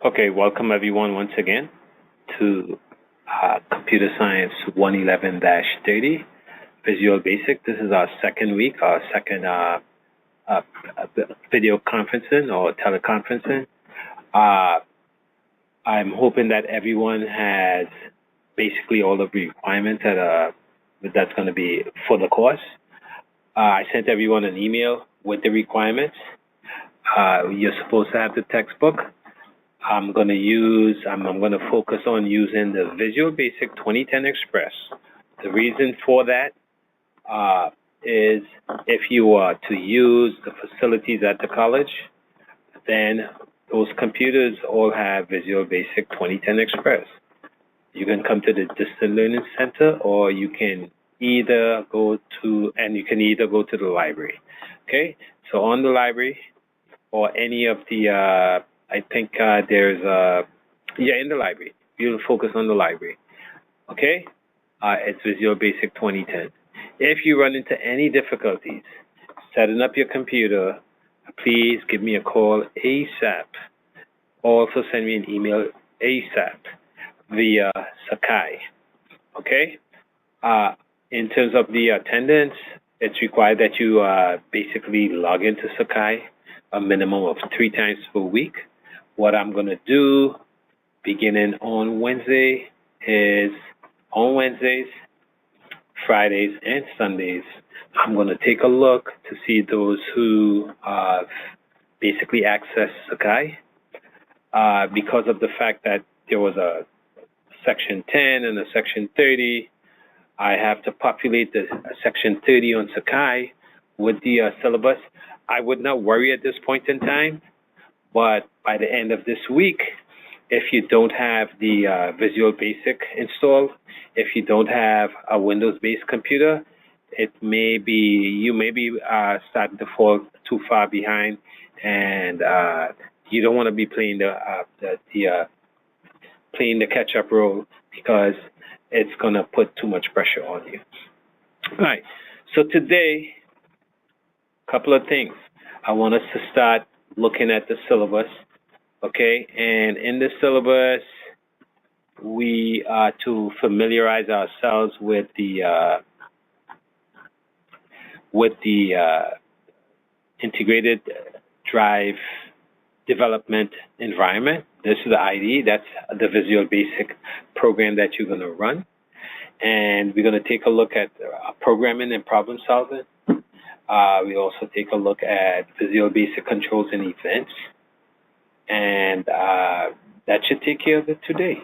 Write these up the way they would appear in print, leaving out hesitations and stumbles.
Okay, welcome everyone once again to Computer Science 111-30, Visual Basic. This is our second week, our second uh, video conferencing or teleconferencing. I'm hoping that everyone has basically all of the requirements that's going to be for the course. I sent everyone an email with the requirements. You're supposed to have the textbook. I'm going to focus on using the Visual Basic 2010 Express. The reason for that is if you are to use the facilities at the college, then those computers all have Visual Basic 2010 Express. You can come to the Distant Learning Center, or you can either go to the library. Okay, so on the library or any of the I think there's in the library. You'll focus on the library. Okay? It's Visual Basic 2010. If you run into any difficulties setting up your computer, please give me a call ASAP. Also send me an email ASAP via Sakai. Okay? In terms of the attendance, it's required that you basically log into Sakai a minimum of 3 times per week. What I'm going to do beginning on Wednesday is on Wednesdays, Fridays, and Sundays, I'm going to take a look to see those who basically access Sakai. Because of the fact that there was a Section 10 and a Section 30, I have to populate the Section 30 on Sakai with the syllabus. I would not worry at this point in time, but by the end of this week, if you don't have the Visual Basic installed, if you don't have a Windows-based computer, you may be starting to fall too far behind, and you don't want to be playing the catch-up role, because it's going to put too much pressure on you. All right. So today, a couple of things. I want us to start looking at the syllabus, okay? And in the syllabus, we are to familiarize ourselves with the integrated drive development environment. This is the IDE. That's the Visual Basic program that you're going to run. And we're going to take a look at programming and problem solving. We also take a look at Visual Basic controls and events. And that should take care of it today.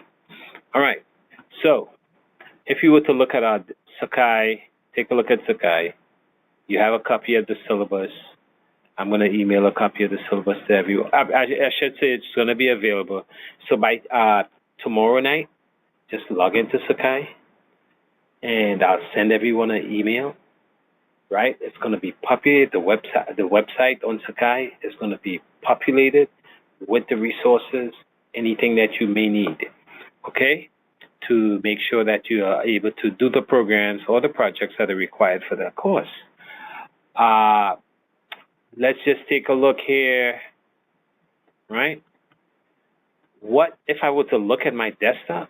All right. So if you were to look at our Sakai, take a look at Sakai. You have a copy of the syllabus. I'm going to email a copy of the syllabus to everyone. I should say it's going to be available. So by tomorrow night, just log into Sakai, and I'll send everyone an email. Right? It's going to be populated. The website on Sakai is going to be populated with the resources, anything that you may need. Okay? To make sure that you are able to do the programs or the projects that are required for that course. Let's just take a look here, right? What if I were to look at my desktop?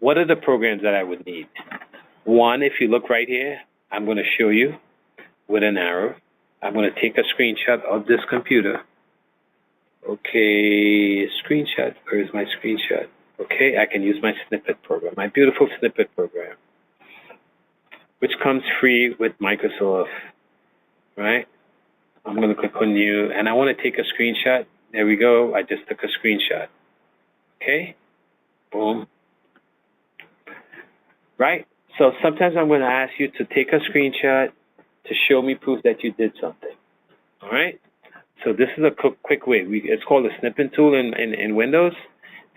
What are the programs that I would need? One, if you look right here, I'm going to show you with an arrow. I'm going to take a screenshot of this computer. Okay, screenshot. Where is my screenshot? Okay, I can use my snippet program, my beautiful snippet program, which comes free with Microsoft, right? I'm going to click on New, and I want to take a screenshot. There we go. I just took a screenshot. Okay? Boom. Right? So sometimes I'm going to ask you to take a screenshot to show me proof that you did something. All right? So this is a quick way. It's called a snipping tool in Windows,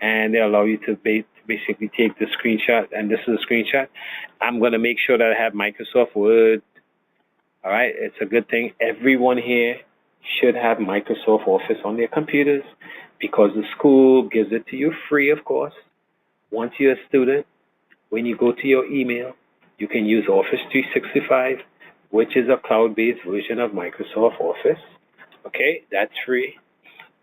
and they allow you to basically take the screenshot, and this is a screenshot. I'm going to make sure that I have Microsoft Word. All right, it's a good thing. Everyone here should have Microsoft Office on their computers, because the school gives it to you free, of course. Once you're a student, when you go to your email, you can use Office 365, which is a cloud-based version of Microsoft Office. Okay, that's free.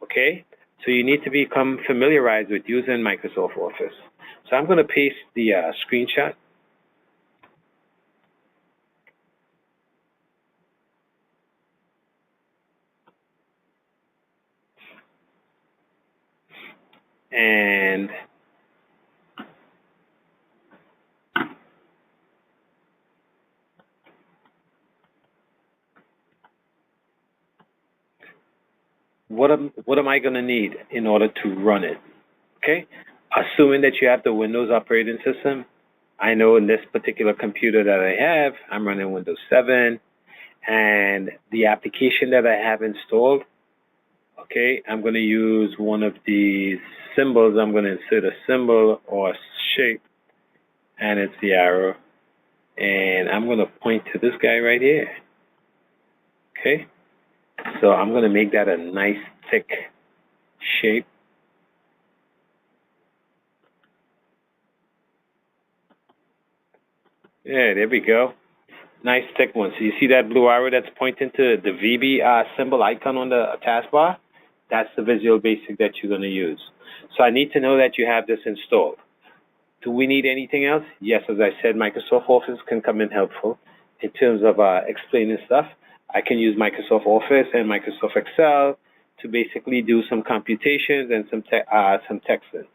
Okay, So you need to become familiarized with using Microsoft Office. So I'm going to paste the screenshot. And what am I going to need in order to run it? Okay, assuming that you have the Windows operating system. I know in this particular computer that I have, I'm running Windows 7, and the application that I have installed, okay, I'm going to use one of these symbols. I'm going to insert a symbol or a shape, and it's the arrow, and I'm going to point to this guy right here. Okay, so I'm going to make that a nice thick shape. Yeah, there we go. Nice thick one. So you see that blue arrow that's pointing to the VB symbol icon on the taskbar? That's the Visual Basic that you're going to use. So I need to know that you have this installed. Do we need anything else? Yes, as I said, Microsoft Office can come in helpful in terms of explaining stuff. I can use Microsoft Office and Microsoft Excel to basically do some computations and some texting.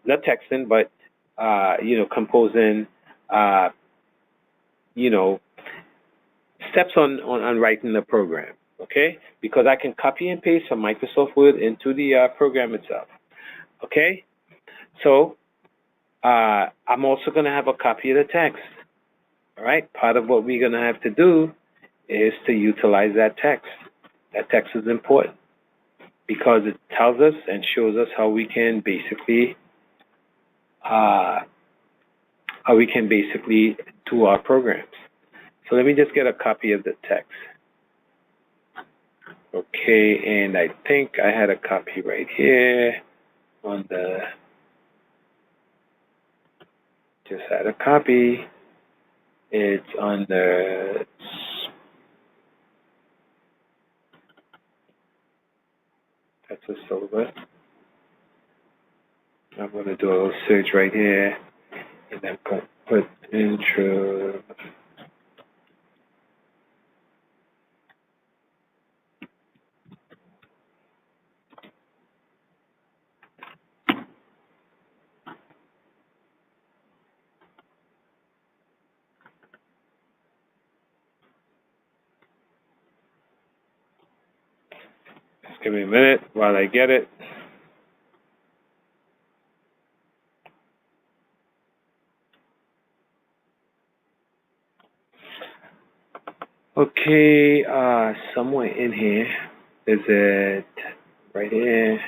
Not texting, but composing, steps on writing the program, okay? Because I can copy and paste from Microsoft Word into the program itself, okay? So I'm also going to have a copy of the text, all right? Part of what we're going to have to do is to utilize that text. That text is important because it tells us and shows us how we can basically do our programs. So let me just get a copy of the text. Okay, and I think I had a copy right here on the, just had a copy. It's on the, that's a syllabus. I'm going to do a little search right here, and then put intro. Just give me a minute while I get it. Okay, somewhere in here, is it right here?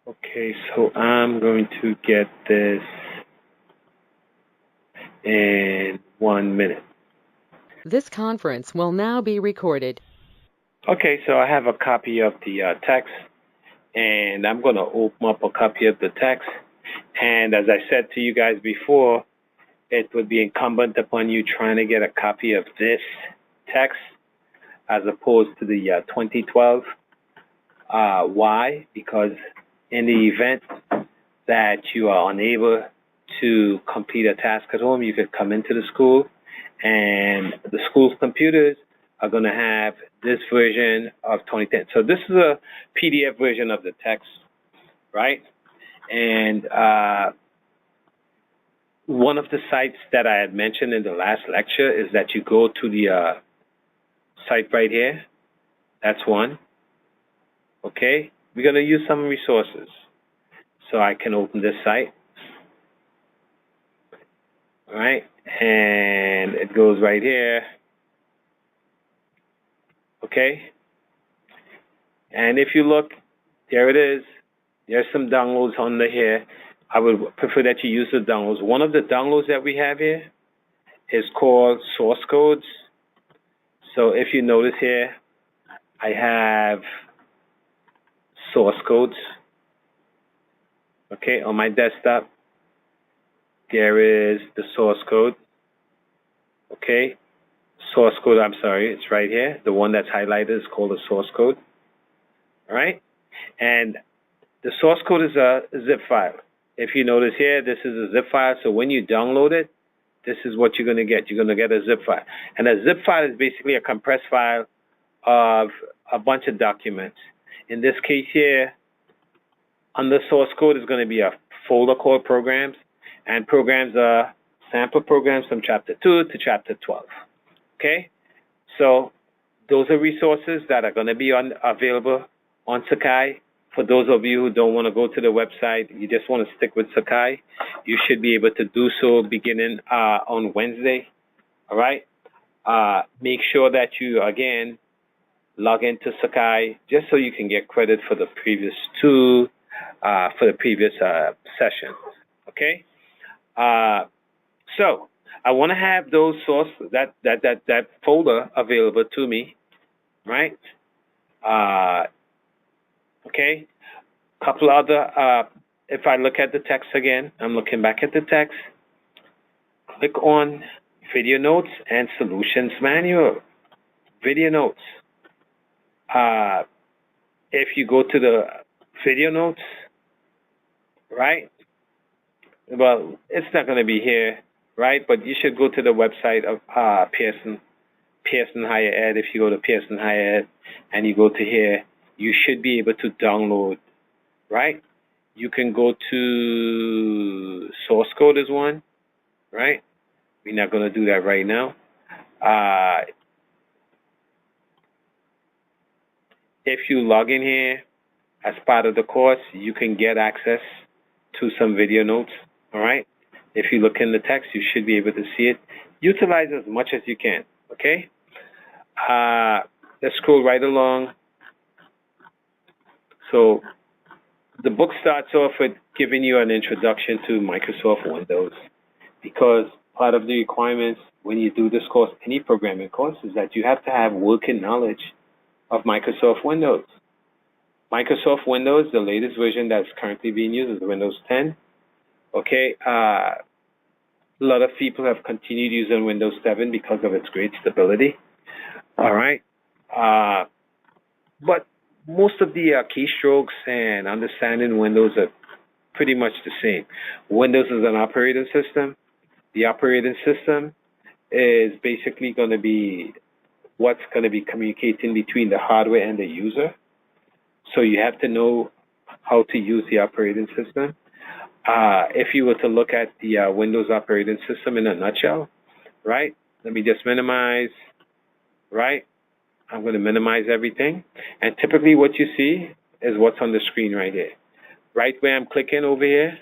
Okay, so I'm going to get this in 1 minute. This conference will now be recorded. Okay, so I have a copy of the text, and I'm going to open up a copy of the text. And as I said to you guys before, it would be incumbent upon you trying to get a copy of this text as opposed to the 2012. Why? Because in the event that you are unable to complete a task at home, you could come into the school, and the school's computers are going to have this version of 2010. So this is a PDF version of the text, right? And one of the sites that I had mentioned in the last lecture is that you go to the site right here. That's one. Okay, we're going to use some resources. So I can open this site. All right, and it goes right here. Okay, and if you look, there it is. There's some downloads under here. I would prefer that you use the downloads. One of the downloads that we have here is called source codes. So if you notice here, I have source codes, okay, on my desktop. There is the source code. Okay, source code, I'm sorry, it's right here. The one that's highlighted is called the source code. All right, and the source code is a zip file. If you notice here, this is a zip file, so when you download it, this is what you're going to get. You're going to get a zip file. And a zip file is basically a compressed file of a bunch of documents. In this case here, under source code is going to be a folder called programs, and programs are sample programs from chapter 2 to chapter 12. Okay? So those are resources that are going to be available on Sakai. For those of you who don't want to go to the website, you just want to stick with Sakai, you should be able to do so beginning on Wednesday. All right? Make sure that you, again, log into Sakai just so you can get credit for the previous sessions. Okay? So I want to have those that folder available to me, right? Okay. Couple other. If I look at the text again, I'm looking back at the text. Click on Video Notes and Solutions Manual. Video Notes. If you go to the Video Notes, right? Well, it's not going to be here, right? But you should go to the website of Pearson Higher Ed. If you go to Pearson Higher Ed and you go to here, you should be able to download, right? You can go to source code is one, right? We're not going to do that right now. If you log in here as part of the course, you can get access to some video notes, all right? If you look in the text, you should be able to see it. Utilize as much as you can, okay? Let's scroll right along. So the book starts off with giving you an introduction to Microsoft Windows, because part of the requirements when you do this course, any programming course, is that you have to have working knowledge of Microsoft Windows. Microsoft Windows, the latest version that's currently being used is Windows 10. Okay, a lot of people have continued using Windows 7 because of its great stability. All right, but most of the keystrokes and understanding Windows are pretty much the same. Windows is an operating system. The operating system is basically going to be what's going to be communicating between the hardware and the user. So you have to know how to use the operating system. If you were to look at the Windows operating system in a nutshell, right? Let me just minimize, right? I'm going to minimize everything. And typically what you see is what's on the screen right here. Right where I'm clicking over here,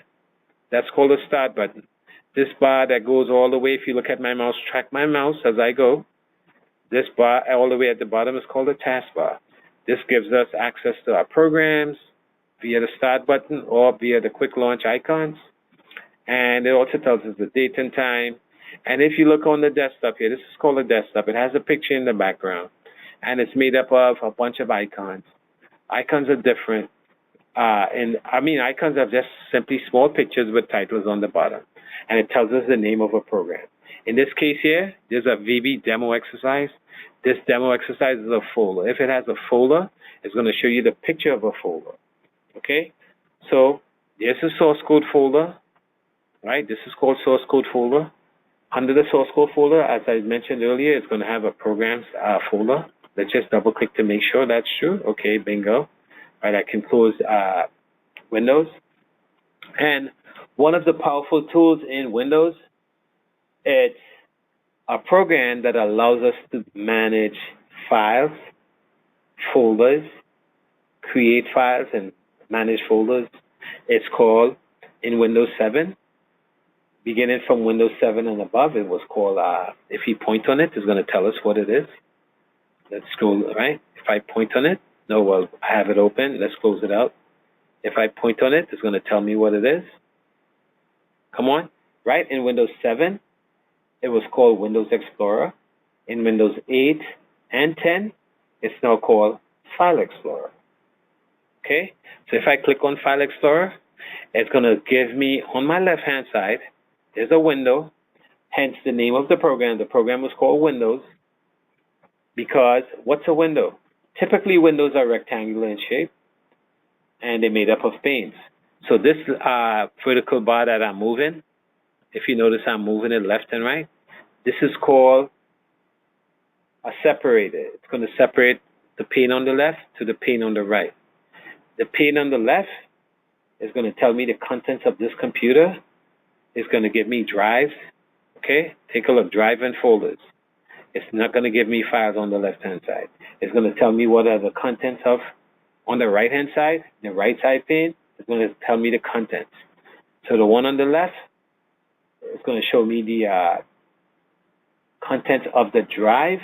that's called the start button. This bar that goes all the way, if you look at my mouse, track my mouse as I go, this bar all the way at the bottom is called the taskbar. This gives us access to our programs via the start button or via the quick launch icons. And it also tells us the date and time. And if you look on the desktop here, this is called a desktop. It has a picture in the background. And it's made up of a bunch of icons. Icons are different. Icons are just simply small pictures with titles on the bottom. And it tells us the name of a program. In this case here, there's a VB demo exercise. This demo exercise is a folder. If it has a folder, it's going to show you the picture of a folder. Okay? So there's a source code folder, right? This is called source code folder. Under the source code folder, as I mentioned earlier, it's going to have a programs folder. Let's just double click to make sure that's true. Okay, bingo. Right, I can close Windows. And one of the powerful tools in Windows, it's a program that allows us to manage files, folders, create files, and manage folders. It's called, in Windows 7, beginning from Windows 7 and above, it was called, if you point on it, it's going to tell us what it is. Let's scroll, right? If I point on it, no, well, I have it open. Let's close it out. If I point on it, it's going to tell me what it is. Come on, right? In Windows 7, it was called Windows Explorer. In Windows 8 and 10, it's now called File Explorer. Okay? So if I click on File Explorer, it's going to give me, on my left-hand side, There's a window, hence the name of the program. The program was called Windows because what's a window? Typically, windows are rectangular in shape, and they're made up of panes. So this vertical bar that I'm moving, if you notice I'm moving it left and right, this is called a separator. It's going to separate the pane on the left to the pane on the right. The pane on the left is going to tell me the contents of this computer. It's going to give me drives. Okay, take a look, drive and folders. It's not going to give me files on the left-hand side. It's going to tell me what are the contents of, on the right-hand side, the right side pane, it's going to tell me the contents. So the one on the left is going to show me the contents of the drive.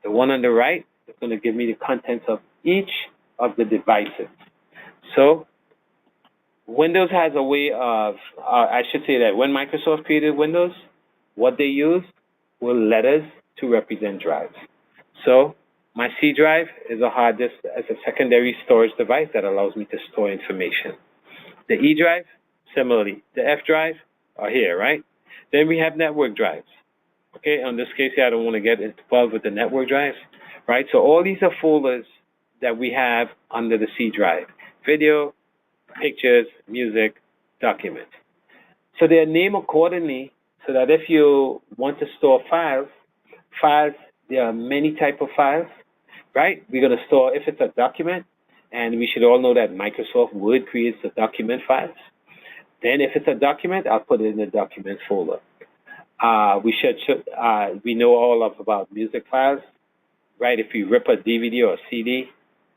The one on the right is going to give me the contents of each of the devices. So Windows has a way of, I should say that when Microsoft created Windows, what they used were letters to represent drives. So my C drive is a hard disk as a secondary storage device that allows me to store information. The E drive, similarly. The F drive are here, right? Then we have network drives. Okay, in this case here, I don't want to get involved with the network drives, right? So all these are folders that we have under the C drive. Video, pictures, music, documents. So they're named accordingly so that if you want to store files, there are many types of files, right? We're going to store, if it's a document, and we should all know that Microsoft Word creates the document files. Then if it's a document, I'll put it in the document folder. We know all about music files, right? If you rip a DVD or a CD,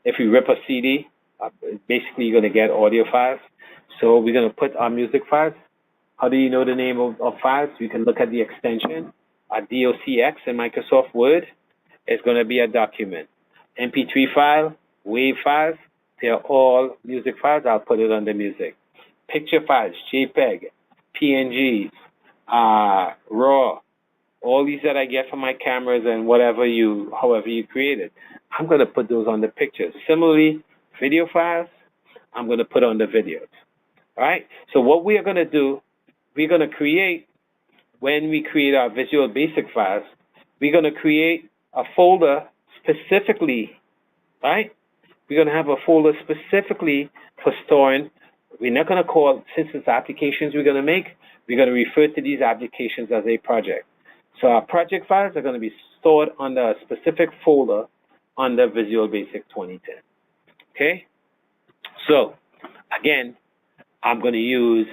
if you rip a CD, basically you're going to get audio files. So we're going to put our music files. How do you know the name of files? You can look at the extension. DOCX in Microsoft Word is going to be a document. MP3 file, WAV files, they're all music files. I'll put it under music. Picture files, JPEG, PNGs, RAW, all these that I get from my cameras and however you created, I'm going to put those on the pictures. Similarly, video files, I'm going to put on the videos. All right? So what we are going to do, we're going to create, when we create our Visual Basic files, we're going to create a folder specifically, right? We're going to have a folder specifically for storing. We're not going to call, since it's applications we're going to make, we're going to refer to these applications as a project. So our project files are going to be stored on a specific folder under Visual Basic 2010. Okay? So, again, I'm going to use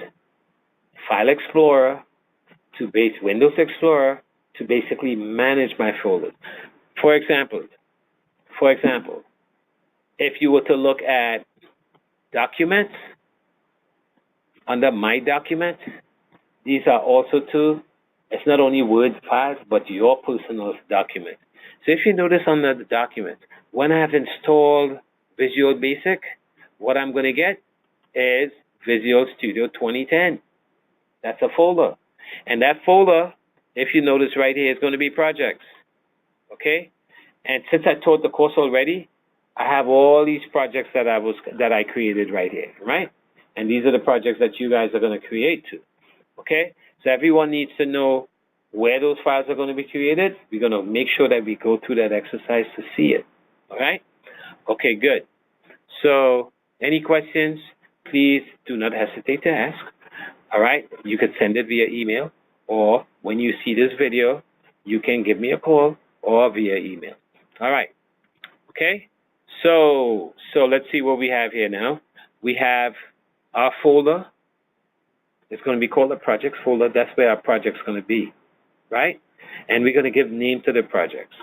File Explorer to base Windows Explorer to basically manage my folders. For example, if you were to look at Documents, under My Documents, these are also it's not only Word files, but your personal documents. So if you notice under the documents, when I have installed Visual Basic, what I'm going to get is Visual Studio 2010. That's a folder. And that folder, if you notice right here, is going to be projects. Okay? And since I taught the course already, I have all these projects that I created right here, right? And these are the projects that you guys are going to create too. Okay? So everyone needs to know where those files are going to be created. We're going to make sure that we go through that exercise to see it. All right? Okay, good. So any questions, please do not hesitate to ask. All right? You can send it via email, or when you see this video, you can give me a call or via email. All right. Okay? So let's see what we have here now. We have our folder. It's going to be called a projects folder. That's where our project's going to be, right? And we're going to give name to the projects,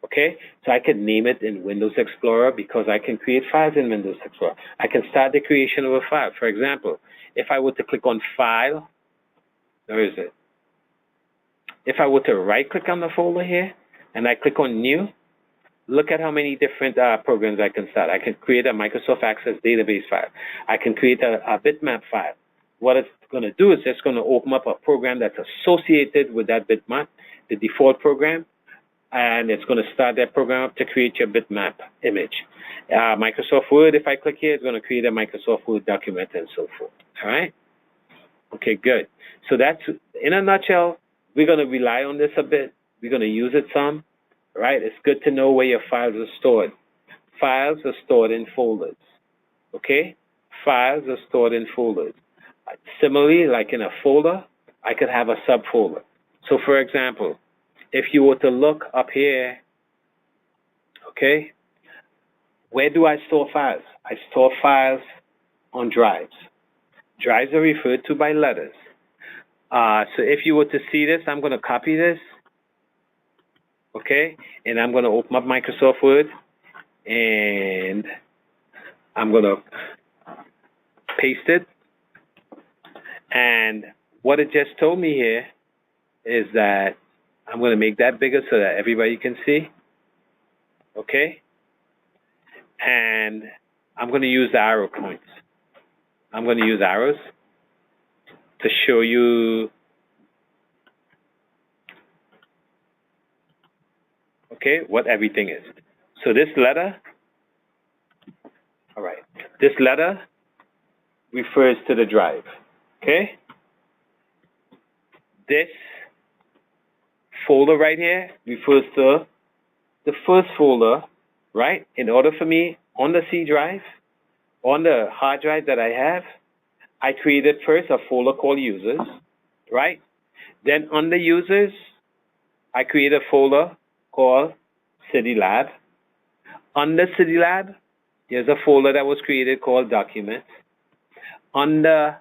okay? So I can name it in Windows Explorer because I can create files in Windows Explorer. I can start the creation of a file. For example, if I were to click on File, where is it? If I were to right-click on the folder here, and I click on New, look at how many different programs I can start. I can create a Microsoft Access database file. I can create a bitmap file. What it's going to do is it's going to open up a program that's associated with that bitmap, the default program, and it's going to start that program up to create your bitmap image. Microsoft Word, if I click here, it's going to create a Microsoft Word document and so forth. All right? Okay, good. So that's In a nutshell, we're going to rely on this a bit. We're going to use it some, right? It's good to know where your files are stored. Files are stored in folders, okay? Files are stored in folders. Similarly, like in a folder, I could have a subfolder. So for example, if you were to look up here, okay, where do I store files? I store files on drives. Drives are referred to by letters. So if you were to see this, I'm going to copy this, okay, and I'm going to open up Microsoft Word, and I'm going to paste it. And what it just told me here is that I'm going to make that bigger so that everybody can see, okay? And I'm going to use the arrow points. I'm going to use arrows to show you, okay, what everything is. So this letter, all right, this letter refers to the drive, okay? This folder right here refers to the first folder, right? In order for me, on the C drive, on the hard drive that I have, I created first a folder called users, right? Then under users, I created a folder called City Lab. Under City Lab, there's a folder that was created called documents. Under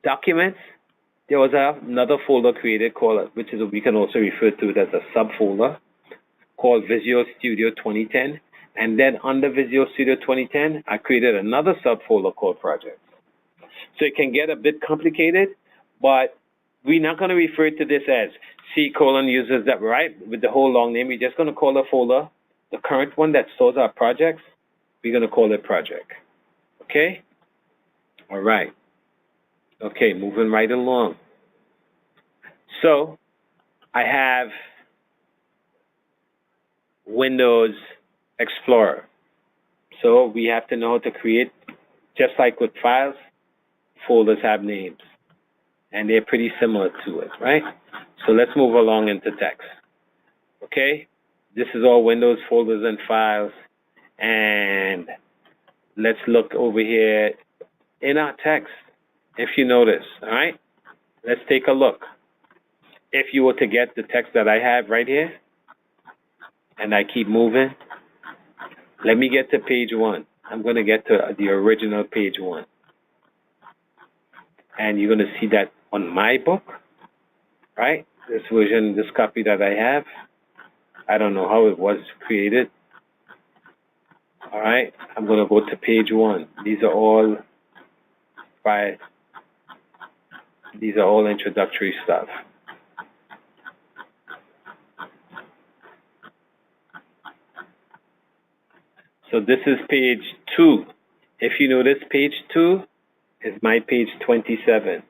documents, there was another folder created called, which is we can also refer to it as a subfolder, called Visual Studio 2010. And then under Visual Studio 2010, I created another subfolder called Projects. So it can get a bit complicated, but we're not going to refer to this as C:users, that right? With the whole long name, we're just going to call the folder, the current one that stores our projects, we're going to call it Project. Okay? All right. Okay, moving right along. So I have Windows Explorer. So we have to know how to create, just like with files, folders have names. And they're pretty similar to it, right? So let's move along into text. Okay? This is all Windows folders and files. And let's look over here in our text, if you notice, all right? Let's take a look. If you were to get the text that I have right here, and I keep moving, let me get to page 1. I'm going to get to the original page 1. And you're going to see that on my book, right? This version, this copy that I have, I don't know how it was created. All right, I'm going to go to page 1. These are all introductory stuff. So this is page 2. If you notice, page 2 is my page 27.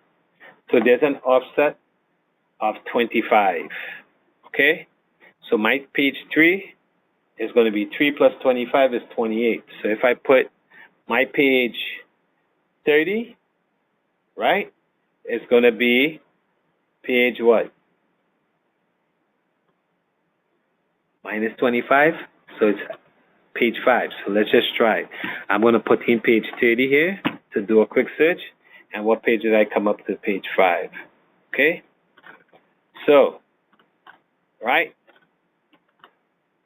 So there's an offset of 25. Okay? So my page 3 is going to be 3 plus 25 is 28. So if I put my page 30, right, it's going to be page what? Minus 25. So it's page 5. So let's just try. I'm going to put in page 30 here to do a quick search. And what page did I come up to? Page 5. Okay? So, right?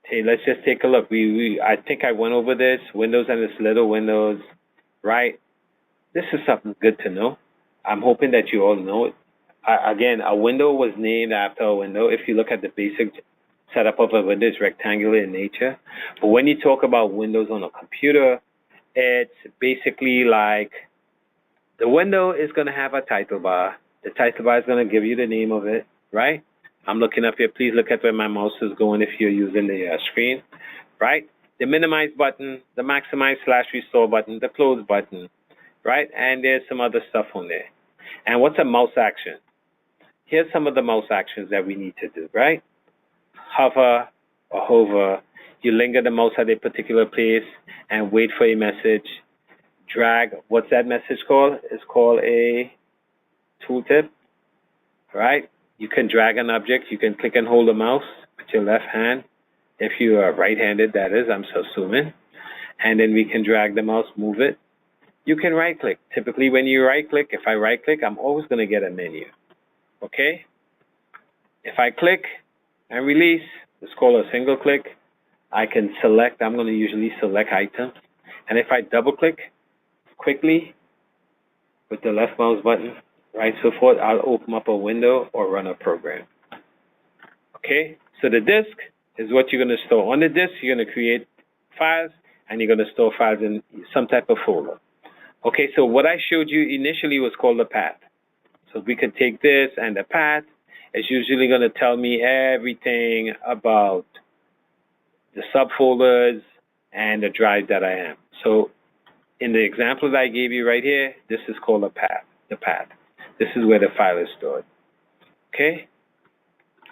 Hey, let's just take a look. I think I went over this. Windows and its little windows, right? This is something good to know. I'm hoping that you all know it. Again, a window was named after a window. If you look at the basic setup of a window, it's rectangular in nature. But when you talk about windows on a computer, it's basically like the window is going to have a title bar. The title bar is going to give you the name of it, right? I'm looking up here. Please look at where my mouse is going if you're using the screen, right? The minimize button, the maximize/restore button, the close button, right? And there's some other stuff on there. And what's a mouse action? Here's some of the mouse actions that we need to do, right? Hover or hover. You linger the mouse at a particular place and wait for a message. Drag. What's that message called? It's called a tooltip. right? You can drag an object. You can click and hold the mouse with your left hand. If you are right-handed, that is, I'm assuming. And then we can drag the mouse, move it. You can right-click. Typically, when you right-click, if I right-click, I'm always going to get a menu, okay? If I click and release, it's called a single click. I can select, I'm going to usually select items. And if I double-click quickly with the left mouse button, right, so forth, I'll open up a window or run a program, okay? So the disk is what you're going to store. On the disk, you're going to create files, and you're going to store files in some type of folder. Okay, so what I showed you initially was called the path. So we could take this, and the path is usually going to tell me everything about the subfolders and the drive that I am. So in the example that I gave you right here, this is called a path, the path. This is where the file is stored. Okay?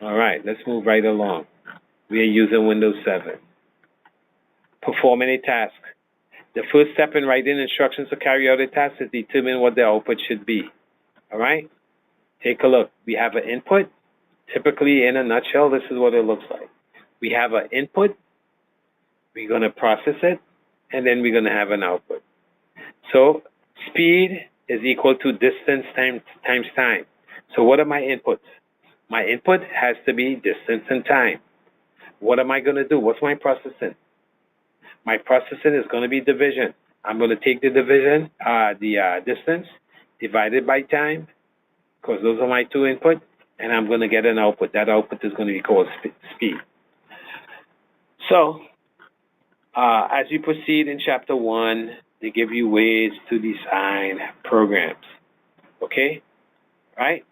All right, let's move right along. We are using Windows 7. Performing a task. The first step in writing instructions to carry out a task is determine what the output should be. All right? Take a look. We have an input. Typically, in a nutshell, this is what it looks like. We have an input. We're going to process it, and then we're going to have an output. So speed is equal to distance times time. So what are my inputs? My input has to be distance and time. What am I going to do? What's my processing? My processing is going to be division. I'm going to take the division, distance, divided by time, because those are my two inputs, and I'm going to get an output. That output is going to be called speed. So, as you proceed in Chapter 1, they give you ways to design programs. Okay? Right?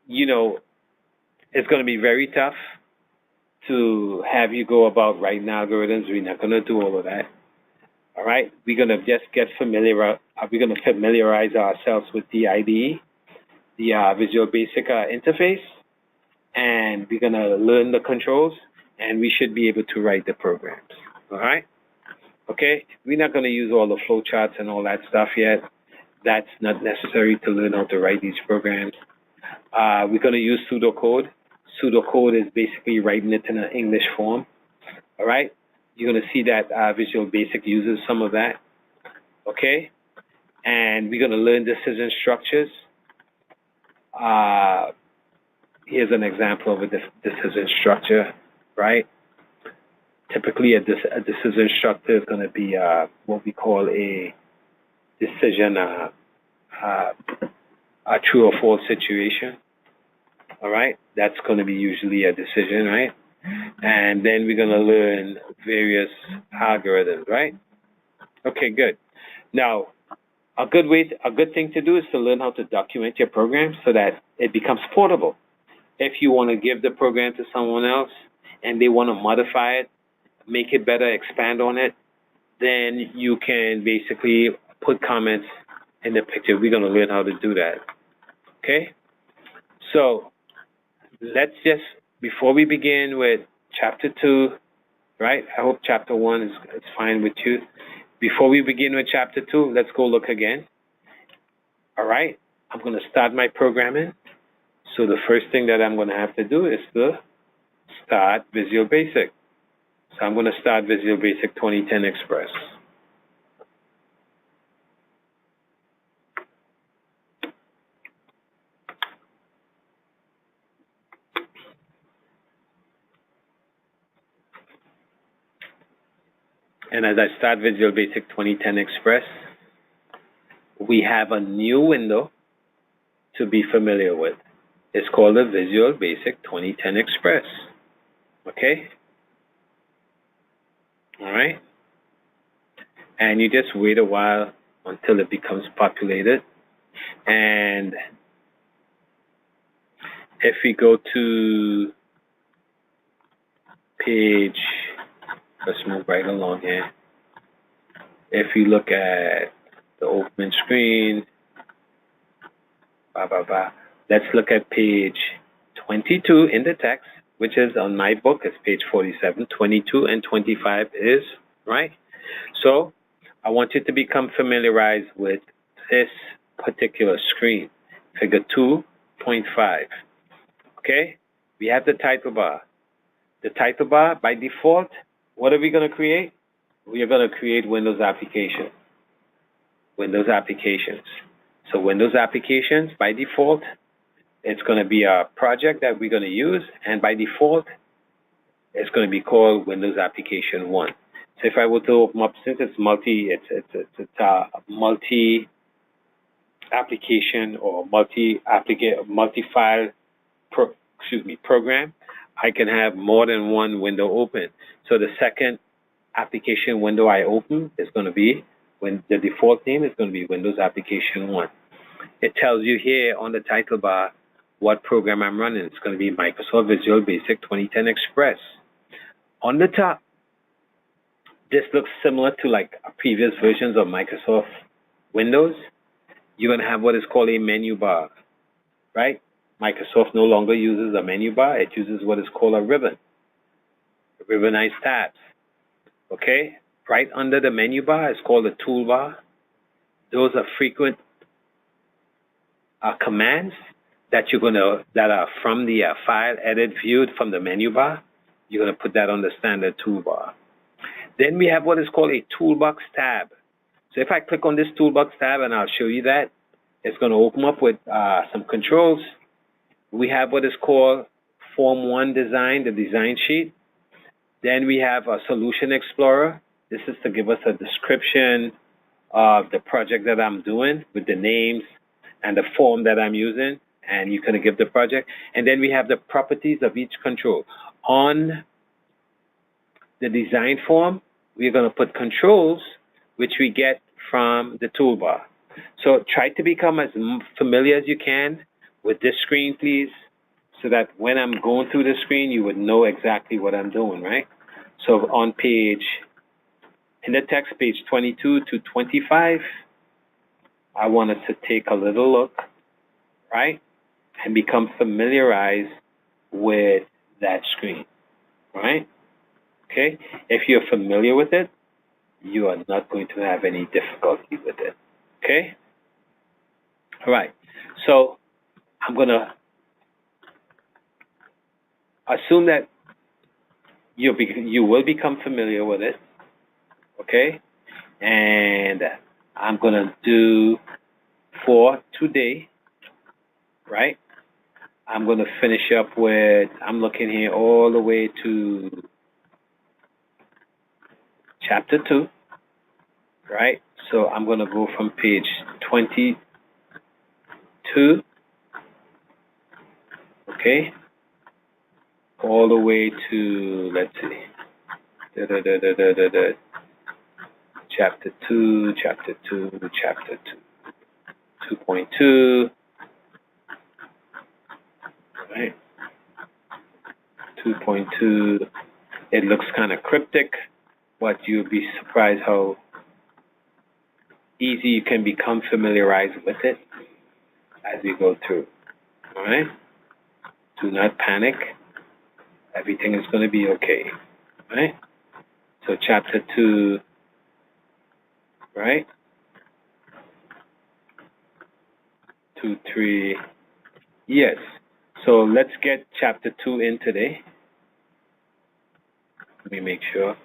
You know, it's going to be very tough to have you go about writing algorithms. We're not going to do all of that. All right? We're going to just get familiar. We're going to familiarize ourselves with the IDE, the Visual Basic interface, and we're going to learn the controls, and we should be able to write the programs. All right? Okay? We're not going to use all the flowcharts and all that stuff yet. That's not necessary to learn how to write these programs. We're going to use pseudocode. Pseudocode is basically writing it in an English form. All right? You're going to see that Visual Basic uses some of that. Okay? And we're going to learn decision structures. Here's an example of a decision structure, right? Typically, a decision structure is going to be what we call a decision, a true or false situation. All right? That's going to be usually a decision, right? And then we're going to learn various algorithms, right? Okay, good. Now, a good thing to do is to learn how to document your program so that it becomes portable. If you want to give the program to someone else and they want to modify it, make it better, expand on it, then you can basically put comments in the picture. We're going to learn how to do that. Okay? So let's just, before we begin with Chapter 2, right? I hope Chapter 1 is fine with you. Before we begin with Chapter 2, let's go look again. All right? I'm going to start my programming. So the first thing that I'm going to have to do is to start Visual Basic. So I'm going to start Visual Basic 2010 Express. And as I start Visual Basic 2010 Express, we have a new window to be familiar with. It's called the Visual Basic 2010 Express. Okay? All right? And you just wait a while until it becomes populated. And if we go to page, let's move right along here. If you look at the open screen, let's look at page 22 in the text, which is on my book. It's page 47. 22 and 25 is, right? So I want you to become familiarized with this particular screen. Figure 2.5. Okay? We have the title bar. The title bar, by default, what are we going to create? We are going to create Windows application. Windows applications. So Windows applications, by default, it's going to be a project that we're going to use, and by default, it's going to be called Windows Application 1. So if I were to open up, since it's a multi-application or multi-file program, I can have more than one window open. So the second application window I open is going to be, when the default name is going to be Windows Application 1. It tells you here on the title bar what program I'm running. It's going to be Microsoft Visual Basic 2010 Express. On the top, this looks similar to like previous versions of Microsoft Windows. You're going to have what is called a menu bar, right? Microsoft no longer uses a menu bar. It uses what is called a ribbon, ribbonized tabs. Okay? Right under the menu bar is called a toolbar. Those are frequent commands that are from the file edit viewed from the menu bar. You're going to put that on the standard toolbar. Then we have what is called a toolbox tab. So if I click on this toolbox tab, and I'll show you that, it's going to open up with some controls. We have what is called Form 1 design, the design sheet. Then we have a Solution Explorer. This is to give us a description of the project that I'm doing with the names and the form that I'm using, and you can give the project. And then we have the properties of each control. On the design form, we're going to put controls, which we get from the toolbar. So try to become as familiar as you can with this screen, please, so that when I'm going through the screen, you would know exactly what I'm doing, right? So on in the text, page 22 to 25, I want us to take a little look, right, and become familiarized with that screen, right? Okay? If you're familiar with it, you are not going to have any difficulty with it, okay? All right, so I'm going to assume that you will become familiar with it, okay? And I'm going to do for today, right? I'm going to finish up with, I'm looking here all the way to chapter 2, right? So I'm going to go from page 22, okay, all the way to, let's see, chapter 2, 2.2, right? 2.2. It looks kind of cryptic, but you'll be surprised how easy you can become familiarized with it as we go through. All right? Do not panic. Everything is going to be okay. All right? So chapter 2, right? 2, 3. Yes. So let's get chapter 2 in today. Let me make sure.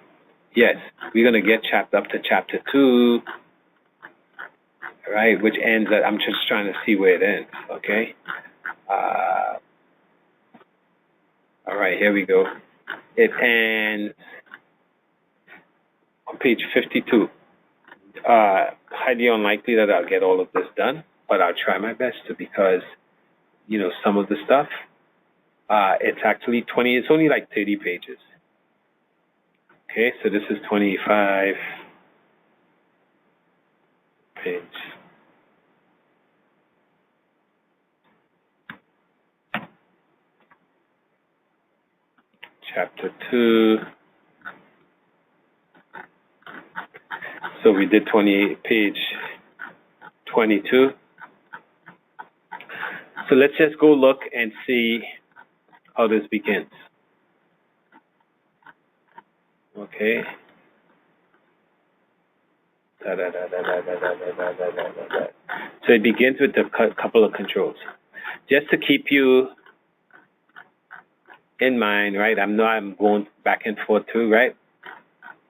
Yes, we're going to get up to chapter 2, right, which ends at, I'm just trying to see where it ends, okay? All right, here we go. It ends on page 52. Highly unlikely that I'll get all of this done, but I'll try my best to, because, you know, some of the stuff, it's actually it's only like 30 pages. Okay, so this is 25 page. Chapter 2. So we did page 22. So let's just go look and see how this begins. Okay. So it begins with a couple of controls. Just to keep you in mind, right? I'm going back and forth too, right?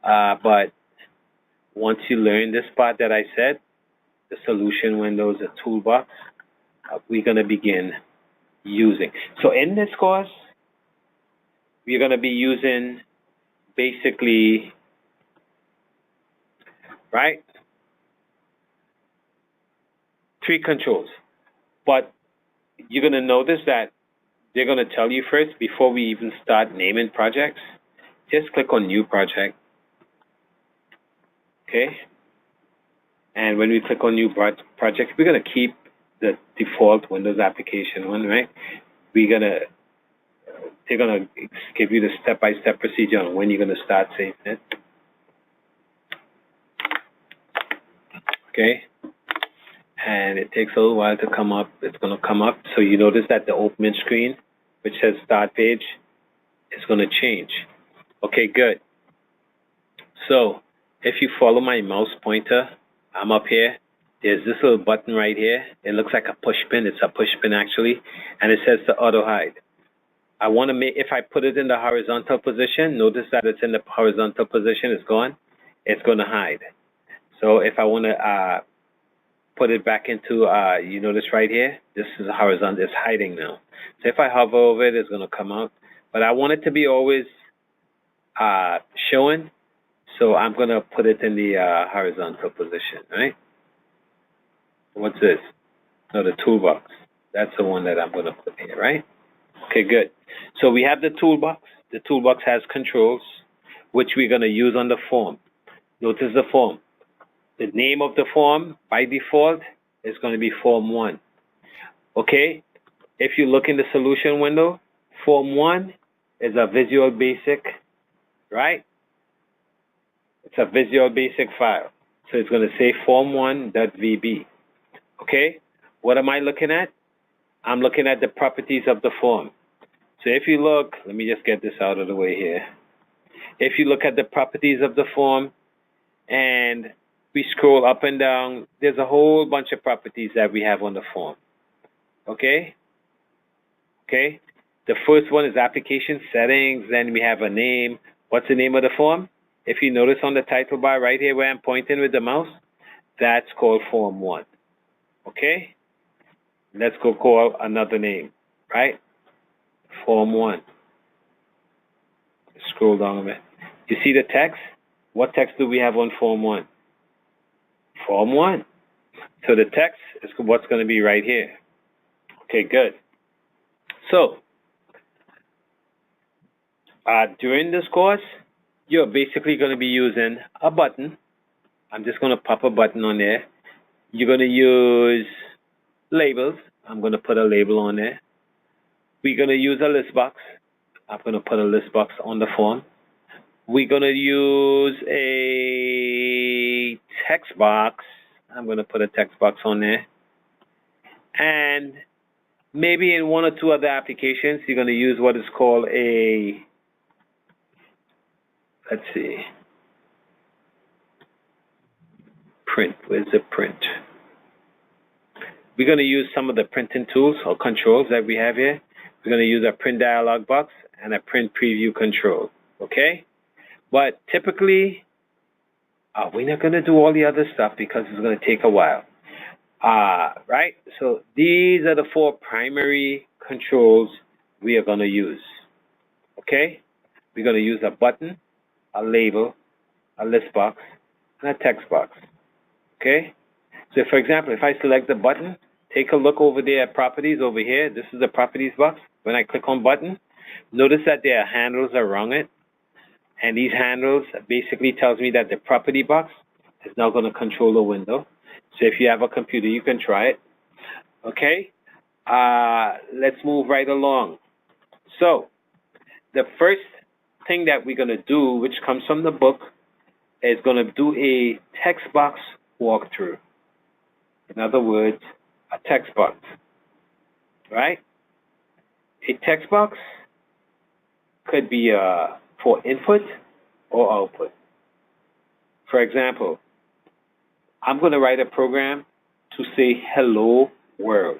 But once you learn this part that I said, the solution windows, the toolbox, we're going to begin using. So in this course, we're going to be using basically, right, 3 controls. But you're going to notice that they're going to tell you first, before we even start naming projects, just click on New Project. Okay? And when we click on New Project, we're going to keep the default Windows application one, right? They're going to give you the step-by-step procedure on when you're going to start saving it. Okay? And it takes a little while to come up. It's going to come up. So you notice that the opening screen, which says Start Page, is going to change. Okay, good. So if you follow my mouse pointer, I'm up here. There's this little button right here. It looks like a push pin. It's a push pin actually, and it says to auto hide. I want to make, if I put it in the horizontal position, notice that it's in the horizontal position. It's gone. It's going to hide. So if I want to put it back into, you notice right here, this is horizontal. It's hiding now. So if I hover over it, it's going to come out. But I want it to be always showing. So I'm going to put it in the horizontal position, right? What's this? No, the toolbox. That's the one that I'm going to put here, right? Okay, good. So we have the toolbox. The toolbox has controls, which we're going to use on the form. Notice the form. The name of the form, by default, is going to be Form 1. Okay? If you look in the solution window, Form 1 is a Visual Basic, right? It's a Visual Basic file. So it's going to say form1.vb. Okay? What am I looking at? I'm looking at the properties of the form. So if you look, let me just get this out of the way here. If you look at the properties of the form and we scroll up and down, there's a whole bunch of properties that we have on the form. Okay? Okay? The first one is application settings, then we have a name. What's the name of the form? If you notice on the title bar right here where I'm pointing with the mouse, that's called Form 1. Okay? Let's go call another name, right? Form 1. Scroll down a bit. You see the text? What text do we have on Form 1? Form 1. So the text is what's going to be right here. Okay, good. So, during this course, you're basically going to be using a button. I'm just going to pop a button on there. You're going to use labels. I'm going to put a label on there. We're going to use a list box. I'm going to put a list box on the form. We're going to use a text box. I'm going to put a text box on there. And maybe in one or two other applications, you're going to use what is called a, let's see, print. Where's the print? We're going to use some of the printing tools or controls that we have here. We're going to use a print dialog box and a print preview control, okay? But typically, we're not going to do all the other stuff because it's going to take a while, right? So these are the 4 primary controls we are going to use, okay? We're going to use a button, a label, a list box, and a text box, okay? So for example, if I select the button, take a look over there at properties over here. This is the properties box. When I click on button, notice that there are handles around it. And these handles basically tells me that the property box is now going to control the window. So if you have a computer, you can try it. Okay? Let's move right along. So the first thing that we're going to do, which comes from the book, is going to do a text box walkthrough. In other words, a text box, right? A text box could be for input or output. For example, I'm going to write a program to say hello world.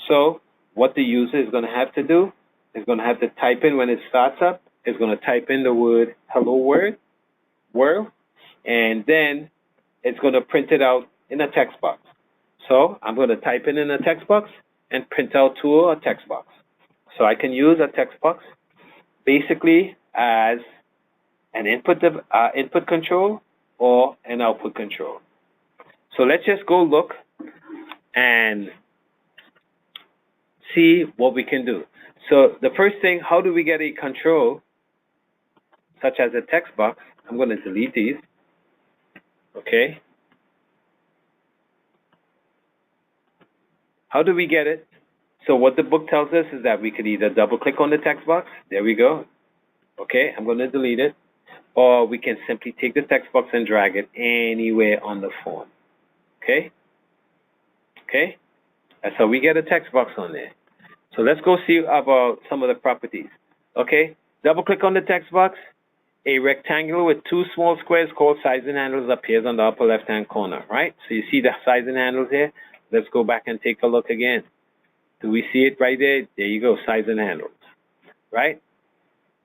So what the user is going to have to do is going to have to type in when it starts up, it's going to type in the word hello world, and then it's going to print it out in a text box. So I'm going to type in a text box and print out to a text box. So I can use a text box basically as an input control or an output control. So let's just go look and see what we can do. So the first thing, how do we get a control such as a text box? I'm going to delete these. Okay. How do we get it? So what the book tells us is that we could either double click on the text box. There we go. Okay, I'm going to delete it. Or we can simply take the text box and drag it anywhere on the form. Okay? Okay? That's how we get a text box on there. So let's go see about some of the properties. Okay? Double click on the text box. A rectangle with two small squares called sizing handles appears on the upper left-hand corner, right? So you see the sizing handles here. Let's go back and take a look again. Do we see it right there? There you go, sizing handles, right?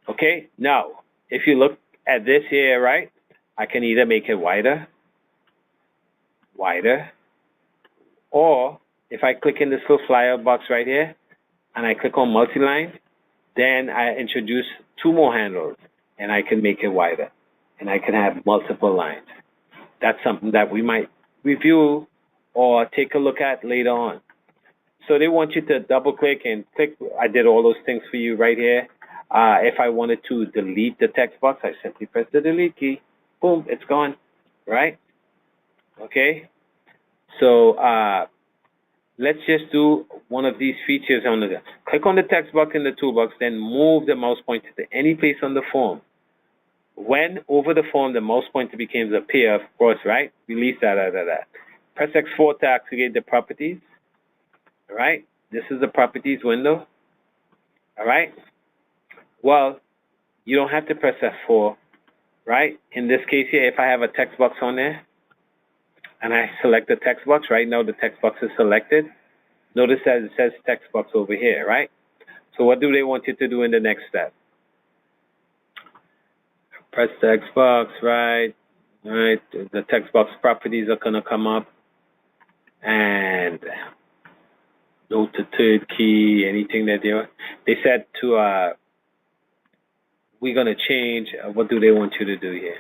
Okay, now, if you look at this here, right, I can either make it wider, or if I click in this little flyer box right here, and I click on multi-line, then I introduce two more handles, and I can make it wider, and I can have multiple lines. That's something that we might review or take a look at later on. So they want you to double click and click. I did all those things for you right here. If I wanted to delete the text box, I simply press the delete key. Boom, it's gone, right? Okay. So let's just do one of these features on the, click on the text box in the toolbox, then move the mouse pointer to any place on the form. When over the form, the mouse pointer becomes a pair, of course, right? Release that. Press X4 to activate the properties. All right. This is the properties window. All right. Well, you don't have to press F4, right? In this case here, if I have a text box on there, and I select the text box, right now the text box is selected. Notice that it says text box over here, right? So what do they want you to do in the next step? Press text box, right? Right. The text box properties are gonna come up, and note the third key, anything that they said to we're gonna change. What do they want you to do here?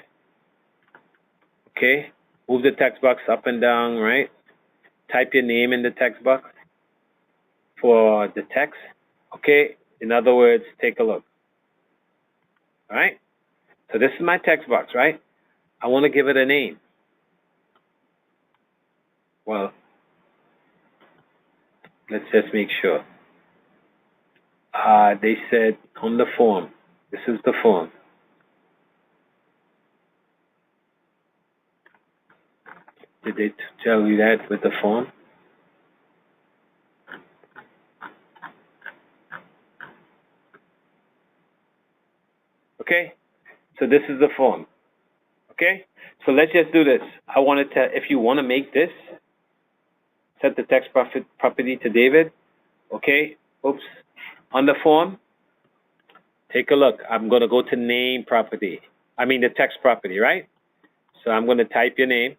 Okay, move the text box up and down, right? Type your name in the text box for the text. Okay, in other words, take a look. All right, so this is my text box, right? I want to give it a name. Well, let's just make sure. They said on the form, this is the form. Did they tell you that with the form? Okay, so this is the form. Okay, so let's just do this. I wanted to, if you want to make this, set the text property to David. Okay, oops. On the form, take a look. I'm going to go to name property. I mean the text property, right? So I'm going to type your name,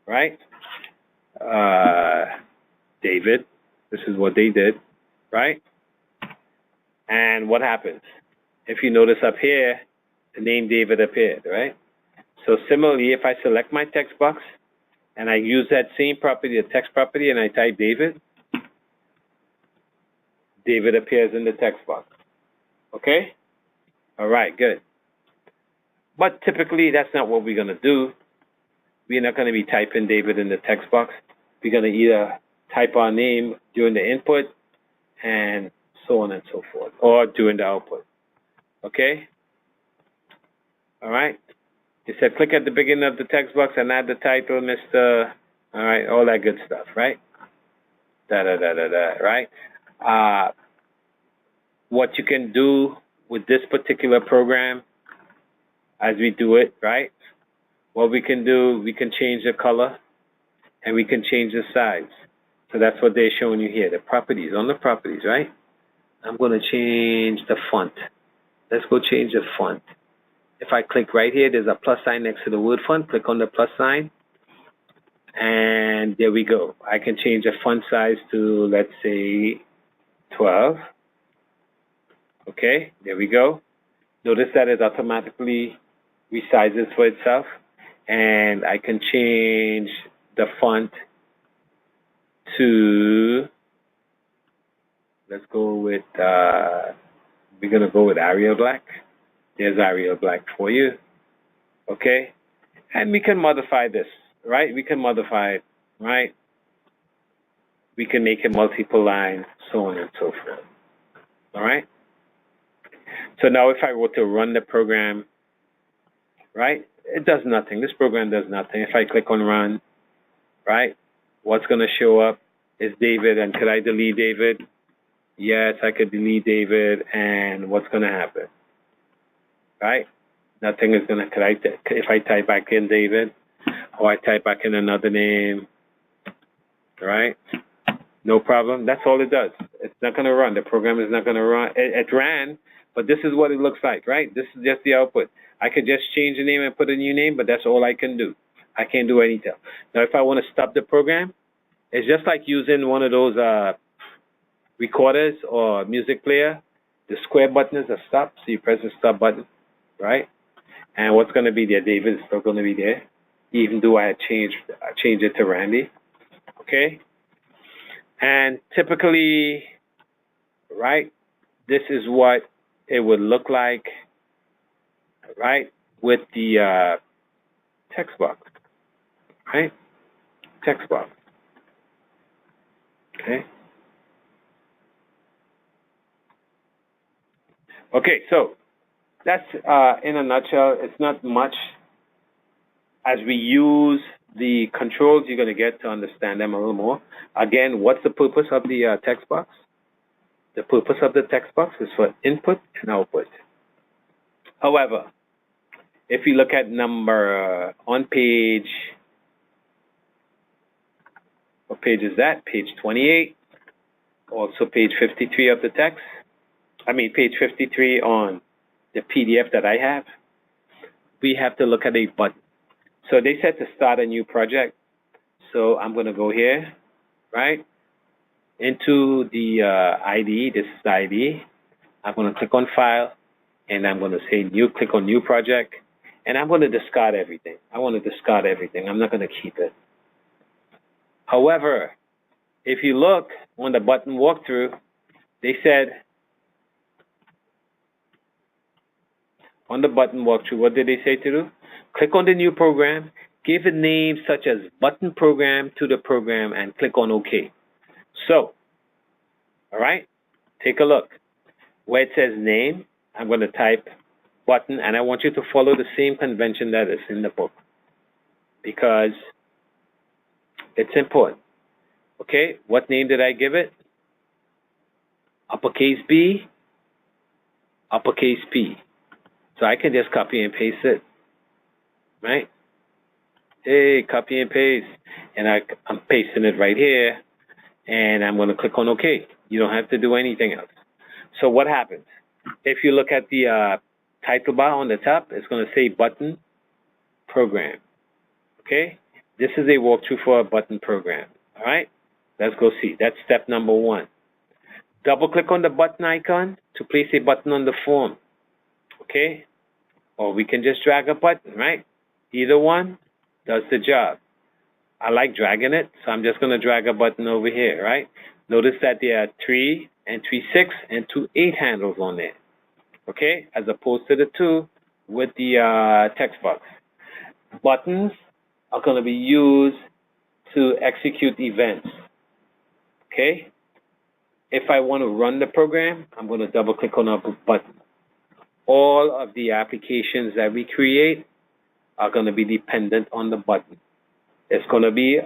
right? David. This is what they did, right? And what happens? If you notice up here, the name David appeared, right? So similarly, if I select my text box and I use that same property, the text property, and I type David, David appears in the text box. Okay? All right, good. But typically, that's not what we're going to do. We're not going to be typing David in the text box. We're going to either type our name during the input and so on and so forth, or during the output. Okay? All right? It said click at the beginning of the text box and add the title, Mr. All right, all that good stuff, right? Right? What you can do with this particular program as we do it, right? What we can do, we can change the color. and we can change the size. So that's what they're showing you here, the properties, on the properties, right? I'm going to change the font. Let's go change the font. If I click right here, there's a plus sign next to the word font. Click on the plus sign. And there we go. I can change the font size to, let's say, 12. Okay, there we go. Notice that it automatically resizes for itself. And I can change the font to, let's go with, we're going to go with Arial Black. There's Arial Black for you. Okay, and we can modify this, right? We can modify it, right? We can make it multiple lines, so on and so forth. All right? So now if I were to run the program, right, it does nothing. This program does nothing. If I click on run, right, what's going to show up is David. And could I delete David? Yes, I could delete David. And what's going to happen? Right? Nothing is going to, if I type back in David, or I type back in another name, right? No problem. That's all it does. It's not going to run. The program is not going to run. It ran, but this is what it looks like, right? This is just the output. I could just change the name and put a new name, but that's all I can do. I can't do anything. Now, if I want to stop the program, it's just like using one of those recorders or music player. The square button is a stop, so you press the stop button, right? And what's going to be there? David is still going to be there, even though I had changed it to Randy. Okay? And typically, right, this is what it would look like, right, with the text box, right? Text box. Okay? Okay, so that's in a nutshell. It's not much. As we use the controls, you're going to get to understand them a little more. Again, what's the purpose of the text box? The purpose of the text box is for input and output. However, if you look at number on page, what page is that? Page 28, also page 53 of the text. I mean, page 53 on the PDF that I have. We have to look at a button. So they said to start a new project. So I'm going to go here, right, into the IDE. This is the IDE. I'm going to click on File, and I'm going to say New. Click on New Project, and I'm going to discard everything. I want to discard everything. I'm not going to keep it. However, if you look on the button walkthrough, they said on the button walkthrough, what did they say to do? Click on the new program, give a name such as button program to the program, and click on OK. So, all right, take a look. Where it says name, I'm going to type button, and I want you to follow the same convention that is in the book because it's important. Okay, what name did I give it? Uppercase B, uppercase P. So I can just copy and paste it, right? Hey, copy and paste. And I'm pasting it right here, and I'm going to click on OK. You don't have to do anything else. So what happens? If you look at the title bar on the top, it's going to say button program. Okay? This is a walkthrough for a button program. All right? Let's go see. That's step number 1. Double-click on the button icon to place a button on the form. Okay? Or we can just drag a button, right? Either one does the job. I like dragging it, so I'm just going to drag a button over here, right? Notice that there are 3 and 3 6 and 2 8 handles on there, okay? As opposed to the 2 with the text box. Buttons are going to be used to execute events, okay? If I want to run the program, I'm going to double-click on a button. All of the applications that we create are going to be dependent on the button. It's going to be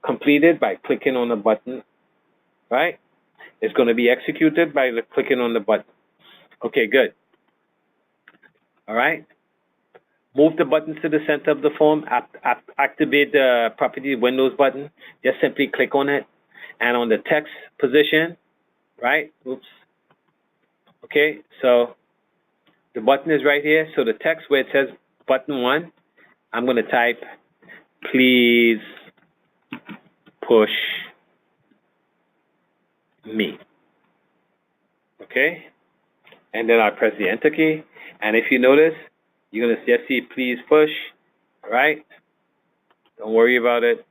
completed by clicking on the button, right? It's going to be executed by clicking on the button. Okay, good. All right. Move the buttons to the center of the form, activate the property Windows button. Just simply click on it. And on the text position, right? Oops. Okay, so the button is right here. So the text where it says button 1, I'm going to type, please push me. Okay? And then I press the enter key. And if you notice, you're going to just see please push, right? Don't worry about it.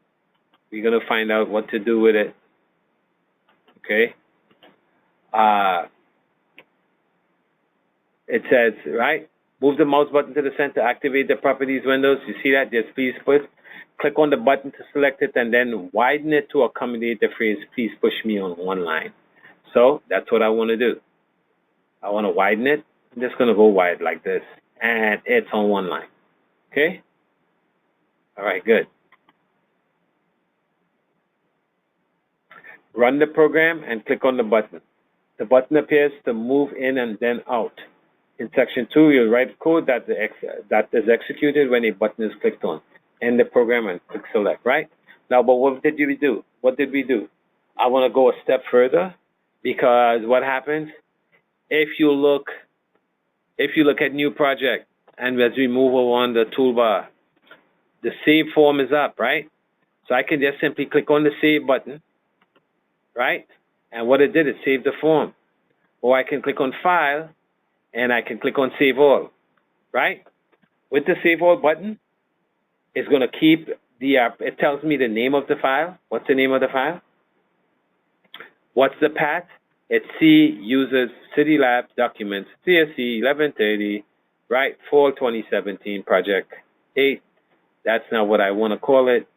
We're going to find out what to do with it. Okay? It says, right? Move the mouse button to the center, activate the properties windows. You see that? Just please push. Click on the button to select it and then widen it to accommodate the phrase, please push me on one line. So that's what I want to do. I want to widen it. I'm just going to go wide like this. And it's on one line. Okay? All right, good. Run the program and click on the button. The button appears to move in and then out. In section 2, you'll write code that is executed when a button is clicked on. End the program and click select, right? Now, but what did we do? What did we do? I want to go a step further because what happens if you look at new project and as we move along the toolbar, the save form is up, right? So I can just simply click on the save button, right? And what it did, it saved the form. Or I can click on file and I can click on save all, right? With the save all button, it's going to keep it tells me the name of the file. What's the name of the file? What's the path? It's C users City Lab documents CSC 1130, right? Fall 2017 project 8. That's not what I want to call it,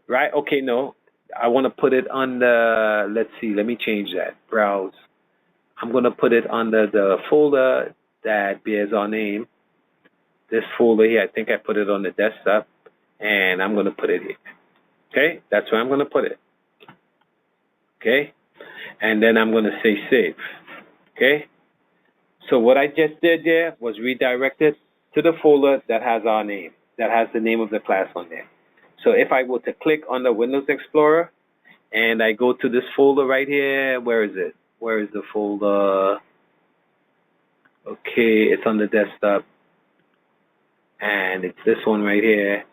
right? Okay, no. I want to put it on the, let's see, let me change that. Browse. I'm going to put it under the folder that bears our name. This folder here, I think I put it on the desktop, and I'm going to put it here. Okay, that's where I'm going to put it. Okay, and then I'm going to say save. Okay, so what I just did there was redirect it to the folder that has our name, that has the name of the class on there. So if I were to click on the Windows Explorer and I go to this folder right here, where is it? Where is the folder? Okay, it's on the desktop. And it's this one right here.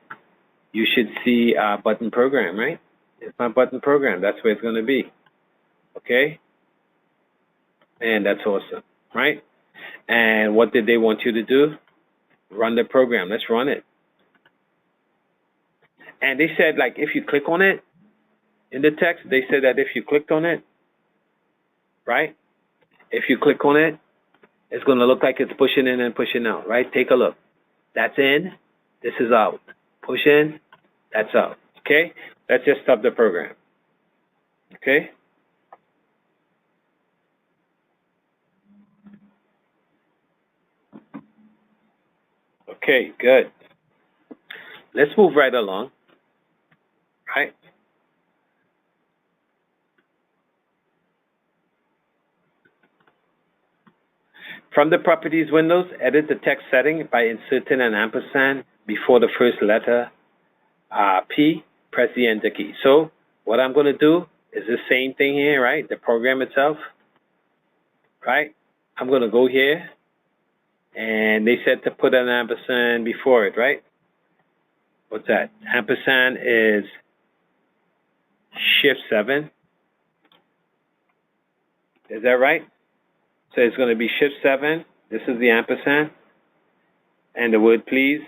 You should see our button program, right? It's my button program. That's where it's going to be. Okay? And that's awesome, right? And what did they want you to do? Run the program. Let's run it. And they said, like, if you click on it, in the text, they said that if you clicked on it, right? If you click on it, it's going to look like it's pushing in and pushing out, right? Take a look. That's in. This is out. Push in. That's out. Okay? Let's just stop the program. Okay? Okay, good. Let's move right along. Right? From the Properties windows, edit the text setting by inserting an ampersand before the first letter P. Press the Enter key. So what I'm going to do is the same thing here, right? The program itself, right? I'm going to go here, and they said to put an ampersand before it, right? What's that? Ampersand is Shift 7. Is that right? So it's going to be Shift 7. This is the ampersand. And the word please.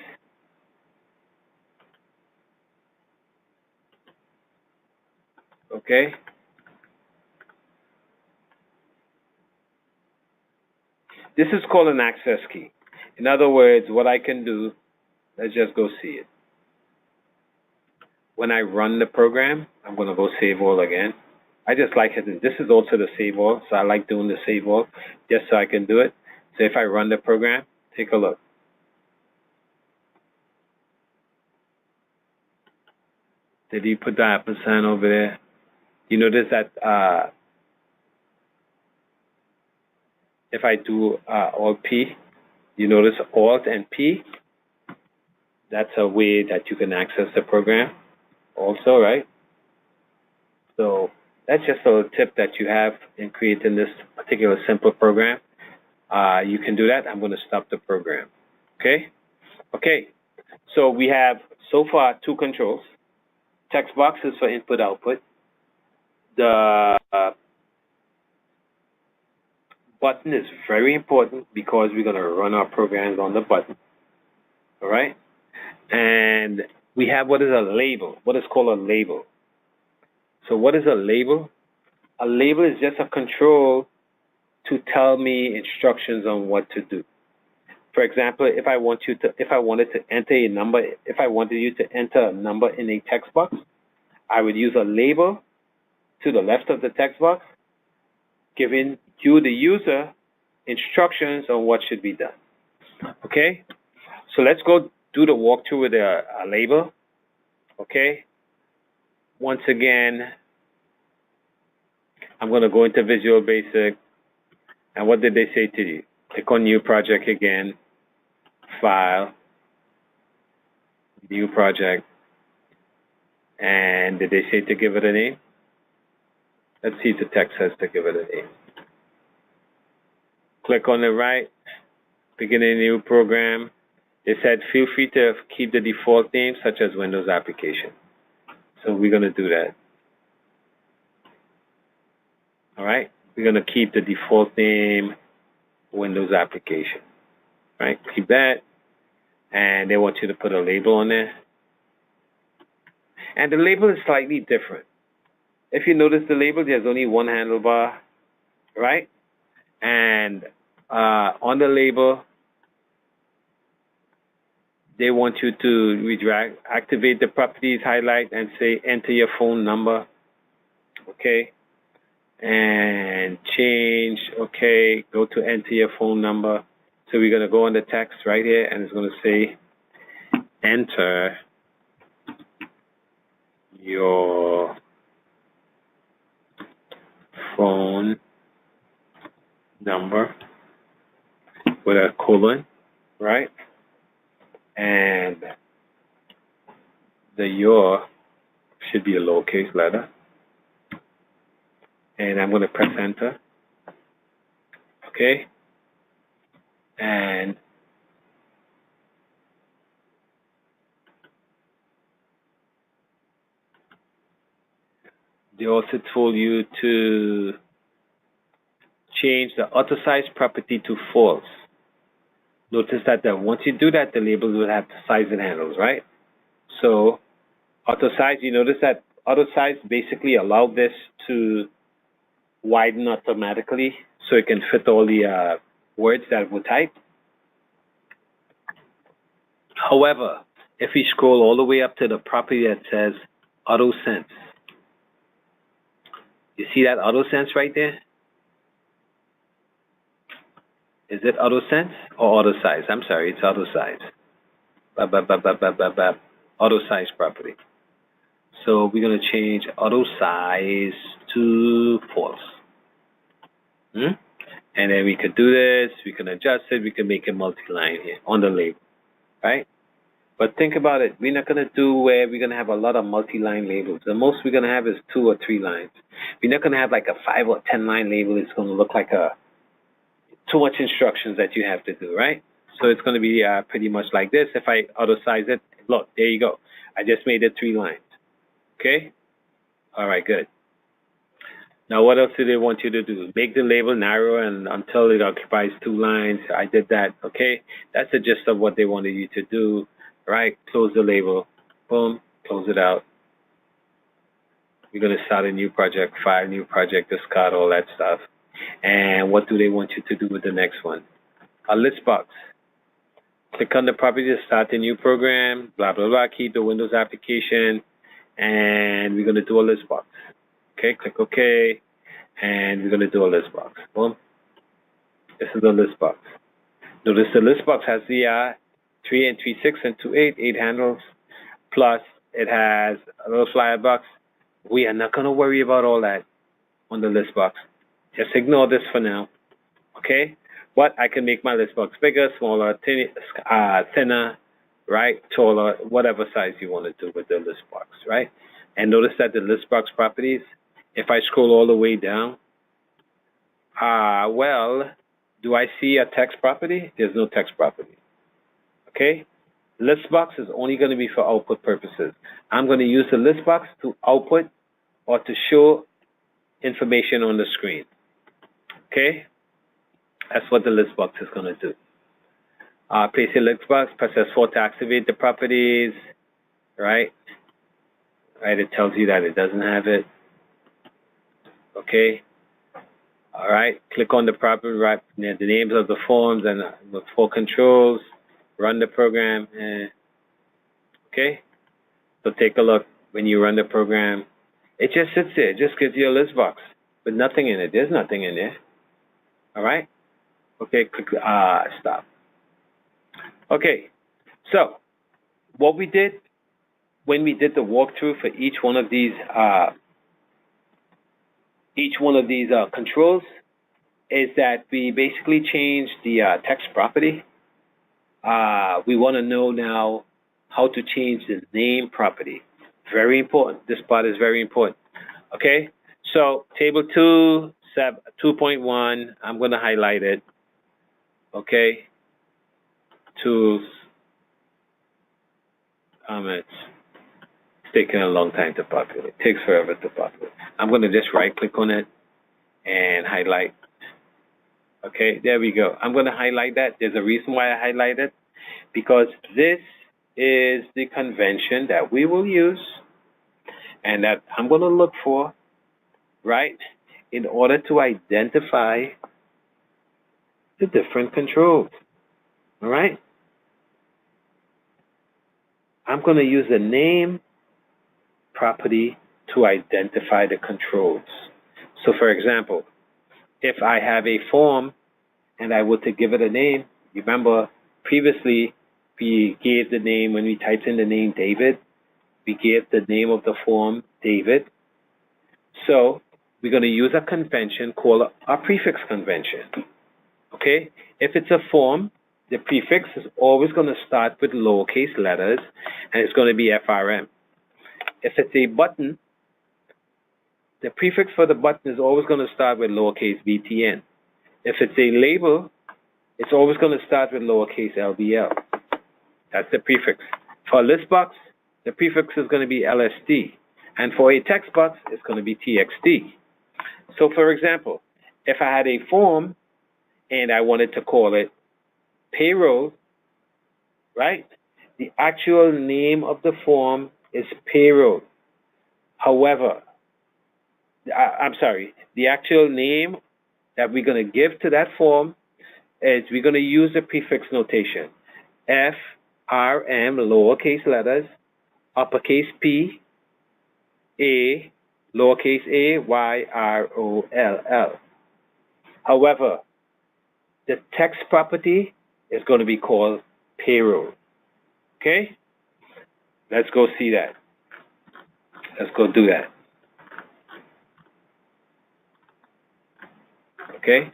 Okay. This is called an access key. In other words, what I can do, let's just go see it. When I run the program, I'm going to go save all again. I just like it. This is also the save all, so I like doing the save all just so I can do it. So if I run the program, take a look. Did he put the ampersand over there? You notice that if I do Alt P, you notice Alt and P, That's a way that you can access the program also, right? So that's just a little tip that you have in creating this particular simple program. You can do that. I'm going to stop the program. Okay? Okay. So we have so far two controls. Text boxes for input output. The button is very important because we're going to run our programs on the button. All right? And we have what is a label, what is called a label. So what is a label? A label is just a control to tell me instructions on what to do. For example, if I wanted you to enter a number in a text box, I would use a label to the left of the text box, giving you, the user, instructions on what should be done. Okay? So let's go do the walkthrough with a label. Okay? Once again, I'm going to go into Visual Basic. And what did they say to you? Click on New Project again. File. New Project. And did they say to give it a name? Let's see if the text says to give it a name. Click on the right. Begin a new program. It said feel free to keep the default name such as Windows application. So we're going to do that. All right? We're going to keep the default name Windows application. Right? Keep that. And they want you to put a label on there. And the label is slightly different. If you notice the label, there's only one handlebar, right? And on the label, they want you to activate the properties, highlight, and say enter your phone number. Okay? And change, okay, go to enter your phone number. So we're going to go on the text right here, and it's going to say enter your phone number with a colon, right? And the your should be a lowercase letter. And I'm going to press enter. Okay? And they also told you to change the auto size property to false. Notice that once you do that, the label will have the size it handles, right? So auto size, you notice that auto size basically allowed this to widen automatically so it can fit all the words that we type. However, if we scroll all the way up to the property that says auto sense, you see that auto sense right there? Is it auto sense or auto size? I'm sorry, it's auto size. Auto size property. So we're going to change auto size to false. And then we could do this, we can adjust it, we can make it multi-line here on the label, right? But think about it, we're not going to do where we're going to have a lot of multi-line labels. The most we're going to have is 2 or 3 lines. We're not going to have like a 5 or 10 line label. It's going to look like too much instructions that you have to do, right? So it's going to be pretty much like this. If I auto size it, look, there you go. I just made it 3 lines. Okay? All right, good. Now, what else do they want you to do? Make the label narrow and until it occupies 2 lines. I did that, okay? That's the gist of what they wanted you to do, right? Close the label. Boom, close it out. You're going to start a new project, file, new project, discard, all that stuff. And what do they want you to do with the next one? A list box. Click on the property to start a new program, blah, blah, blah. Keep the Windows application. And we're going to do a list box. Okay, click OK, and we're going to do a list box. Boom. This is the list box. Notice the list box has the 3 and 3, 6 and 2, 8, 8 handles. Plus, it has a little flyer box. We are not going to worry about all that on the list box. Just ignore this for now. Okay? But I can make my list box bigger, smaller, thinner, right? Taller, whatever size you want to do with the list box, right? And notice that the list box properties, if I scroll all the way down, well, do I see a text property? There's no text property, okay? List box is only going to be for output purposes. I'm going to use the list box to output or to show information on the screen, okay? That's what the list box is going to do. Place your list box, press S4 to activate the properties, right? Right, it tells you that it doesn't have it, okay? All right, click on the property, right, the names of the forms and the full controls, run the program, okay? So take a look when you run the program. It just sits there, it just gives you a list box with nothing in it. There's nothing in there, all right? Okay, click, stop. Okay, so what we did when we did the walkthrough for each one of these controls is that we basically changed the text property. We want to know now how to change the name property. Very important. This part is very important. Okay, so table 2.1, I'm going to highlight it. Okay, tools, comments. It's taking a long time to populate. It takes forever to populate. I'm going to just right click on it and highlight. Okay, there we go. I'm going to highlight that. There's a reason why I highlight it, because this is the convention that we will use and that I'm going to look for, right, in order to identify the different controls. All right? I'm going to use the name property to identify the controls. So, for example, if I have a form and I were to give it a name, remember previously we gave the name, when we typed in the name David, we gave the name of the form David. So we're going to use a convention called a prefix convention. Okay? If it's a form, the prefix is always going to start with lowercase letters, and it's going to be FRM. If it's a button, the prefix for the button is always going to start with lowercase btn. If it's a label, it's always going to start with lowercase lbl. That's the prefix. For a list box, the prefix is going to be lst. And for a text box, it's going to be txt. So, for example, if I had a form and I wanted to call it payroll, right? The actual name of the form is payroll. However, the actual name that we're going to give to that form is we're going to use the prefix notation. FRM, lowercase letters, uppercase P, A, lowercase a, YROLL. However, the text property is going to be called payroll. Okay? Let's go see that. Let's go do that. Okay?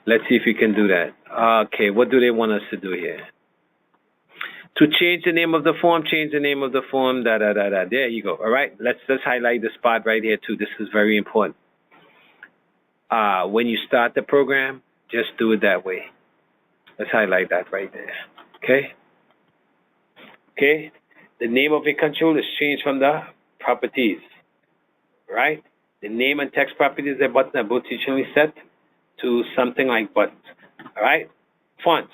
Let's see if we can do that. Okay, what do they want us to do here? To change the name of the form, change the name of the form, There you go. All right, let's highlight the spot right here too. This is very important. When you start the program, just do it that way. Let's highlight that right there. Okay? Okay? The name of a control is changed from the properties. Right? The name and text properties of the button are both usually set to something like buttons. All right? Fonts.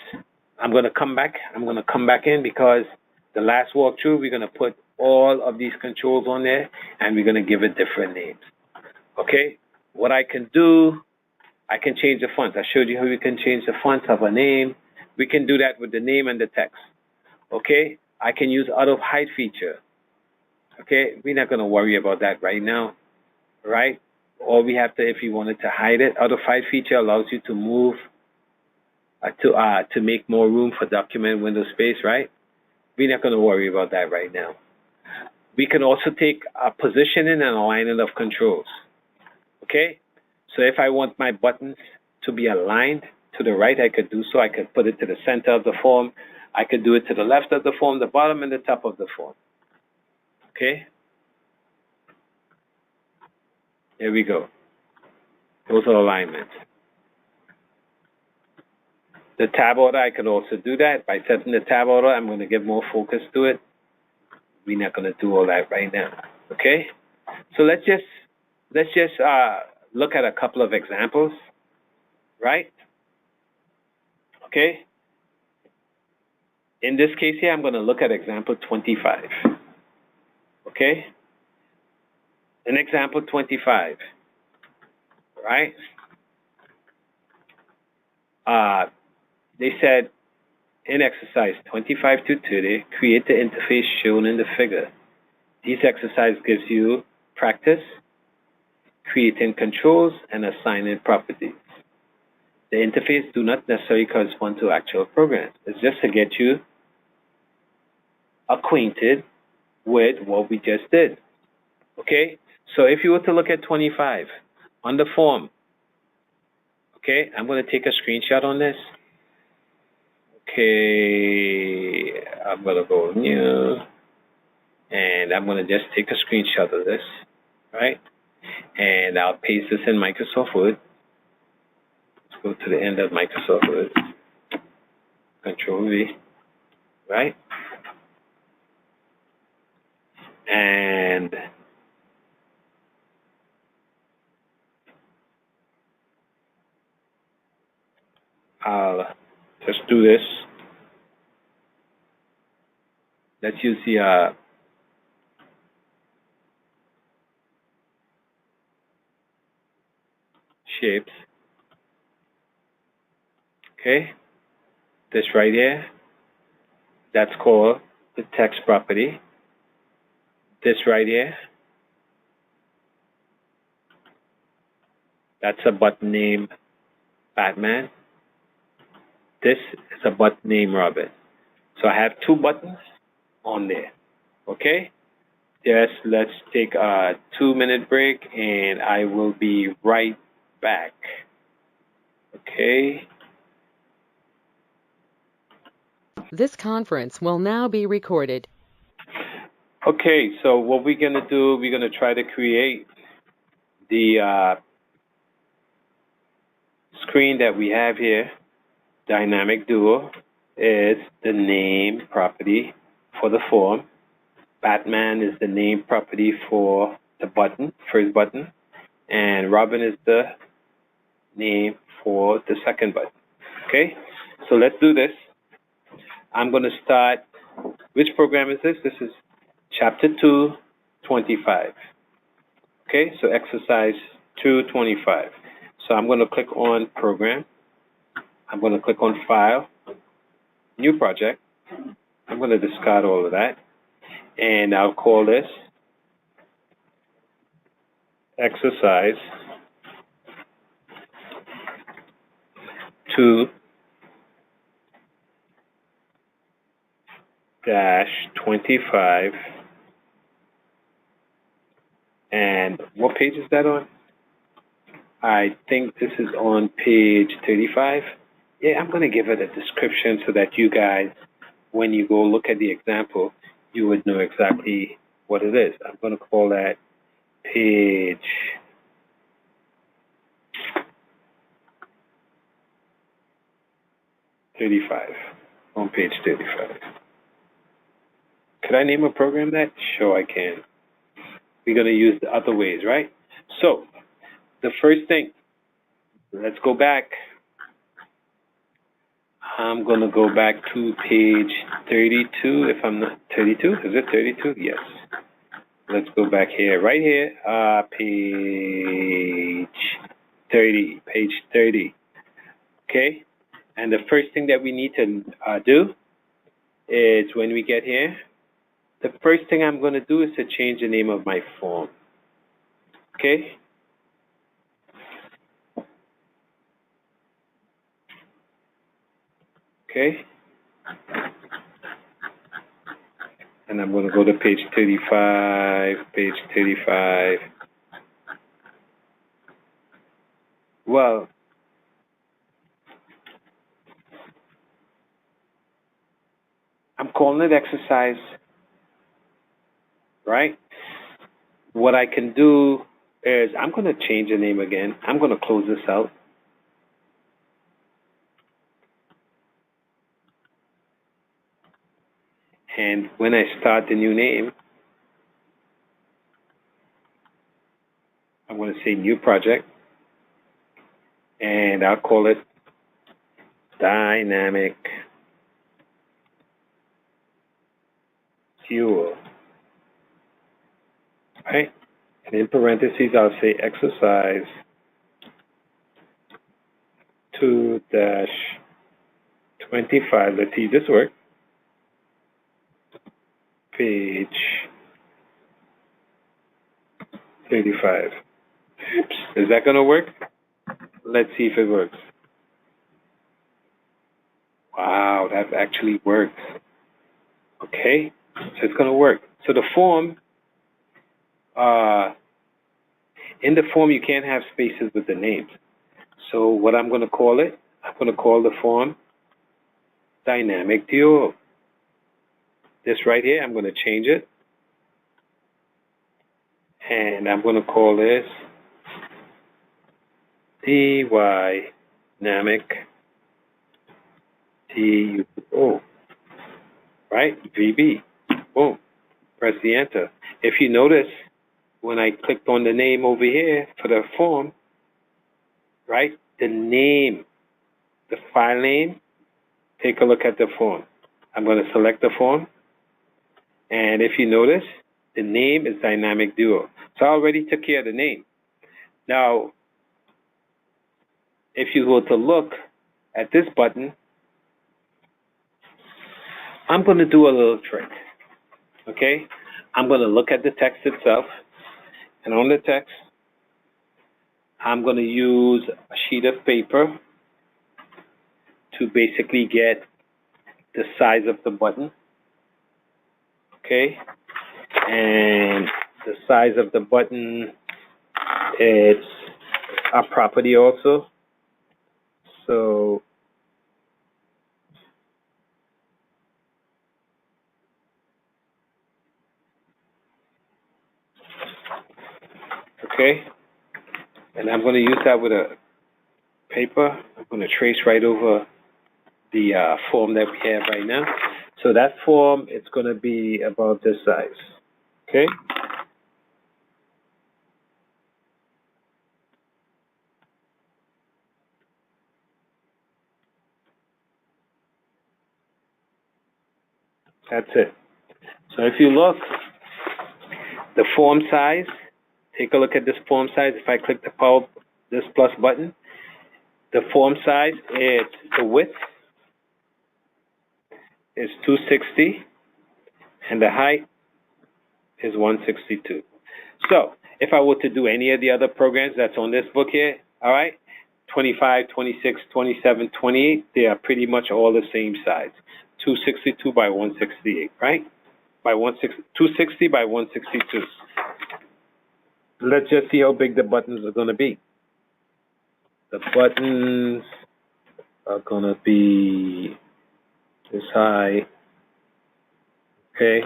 I'm going to come back in because the last walkthrough, we're going to put all of these controls on there and we're going to give it different names. Okay? What I can do, I can change the fonts. I showed you how we can change the fonts of a name. We can do that with the name and the text. Okay? I can use auto hide feature. Okay? We're not going to worry about that right now. Right? All we have to, if you wanted to hide it, auto hide feature allows you to move to make more room for document window space, right? We're not going to worry about that right now. We can also take a positioning and alignment of controls. Okay? So if I want my buttons to be aligned to the right, I could do so. I could put it to the center of the form. I could do it to the left of the form, the bottom, and the top of the form. Okay? There we go. Those are alignments. The tab order, I could also do that. By setting the tab order, I'm going to give more focus to it. We're not going to do all that right now. Okay? So let's just look at a couple of examples, right? Okay? In this case here, I'm going to look at example 25. Okay? In example 25, right? They said in exercise 25 to 30, create the interface shown in the figure. This exercise gives you practice, creating controls, and assigning properties. The interface do not necessarily correspond to actual programs. It's just to get you acquainted with what we just did. Okay? So if you were to look at 25 on the form, okay, I'm going to take a screenshot on this. Okay, I'm going to go new, and I'm going to just take a screenshot of this, right? And I'll paste this in Microsoft Word. Let's go to the end of Microsoft Word. Control V, right? And I'll just do this. Let's use the shapes. Okay, this right here, that's called the text property. This right here, that's a button named Batman. This is a button named Robin. So I have two buttons on there. Okay? Yes, let's take a 2-minute break and I will be right back. Okay? This conference will now be recorded. Okay, so what we're going to do, we're going to try to create the screen that we have here. Dynamic Duo is the name property for the form. Batman is the name property for the button, first button. And Robin is the name for the second button. Okay, so let's do this. I'm going to start. Which program is this? This is Chapter 2, 25. Okay, so exercise 225. So I'm going to click on Program. I'm going to click on File, New Project. I'm going to discard all of that. And I'll call this Exercise 2-25. And what page is that on? I think this is on page 35. Yeah, I'm going to give it a description so that you guys, when you go look at the example, you would know exactly what it is. I'm going to call that page 35. On page 35. Could I name a program that? Sure, I can. We're going to use the other ways, right? So, the first thing, let's go back. I'm going to go back to page 32, if I'm not, 32? Is it 32? Yes. Let's go back here, right here, page 30, page 30. Okay? And the first thing that we need to do is when we get here, the first thing I'm going to do is to change the name of my form. Okay? Okay? And I'm going to go to page 35, page 35. Well, calling it exercise, right? What I can do is I'm going to change the name again. I'm going to close this out. And when I start the new name, I'm going to say new project. And I'll call it Dynamic Fuel. Right? And in parentheses, I'll say exercise 2-25. Let's see if this works. Page 35. Oops. Is that going to work? Let's see if it works. Wow, that actually works. Okay, so it's going to work. So the form, in the form you can't have spaces with the names. So what I'm going to call it, I'm going to call the form Dynamic Duo. This right here, I'm going to change it. And I'm going to call this Dynamic Duo. Right? VB. Boom. Press the enter. If you notice, when I clicked on the name over here for the form, right? The name, the file name, take a look at the form. I'm going to select the form. And if you notice, the name is Dynamic Duo. So I already took care of the name. Now, if you were to look at this button, I'm going to do a little trick. Okay? I'm going to look at the text itself. And on the text, I'm going to use a sheet of paper to basically get the size of the button. Okay? And the size of the button, it's a property also. So okay, and I'm going to use that with a paper. I'm going to trace right over the form that we have right now. So that form, it's going to be about this size. Okay. That's it. So if you look, the form size, take a look at this form size. If I click this plus button, the form size is the width is 260 and the height is 162. So if I were to do any of the other programs that's on this book here, all right, 25, 26, 27, 28, they are pretty much all the same size. 262 by 168, right? 260 by 162. Let's just see how big the buttons are going to be. The buttons are going to be this high. Okay.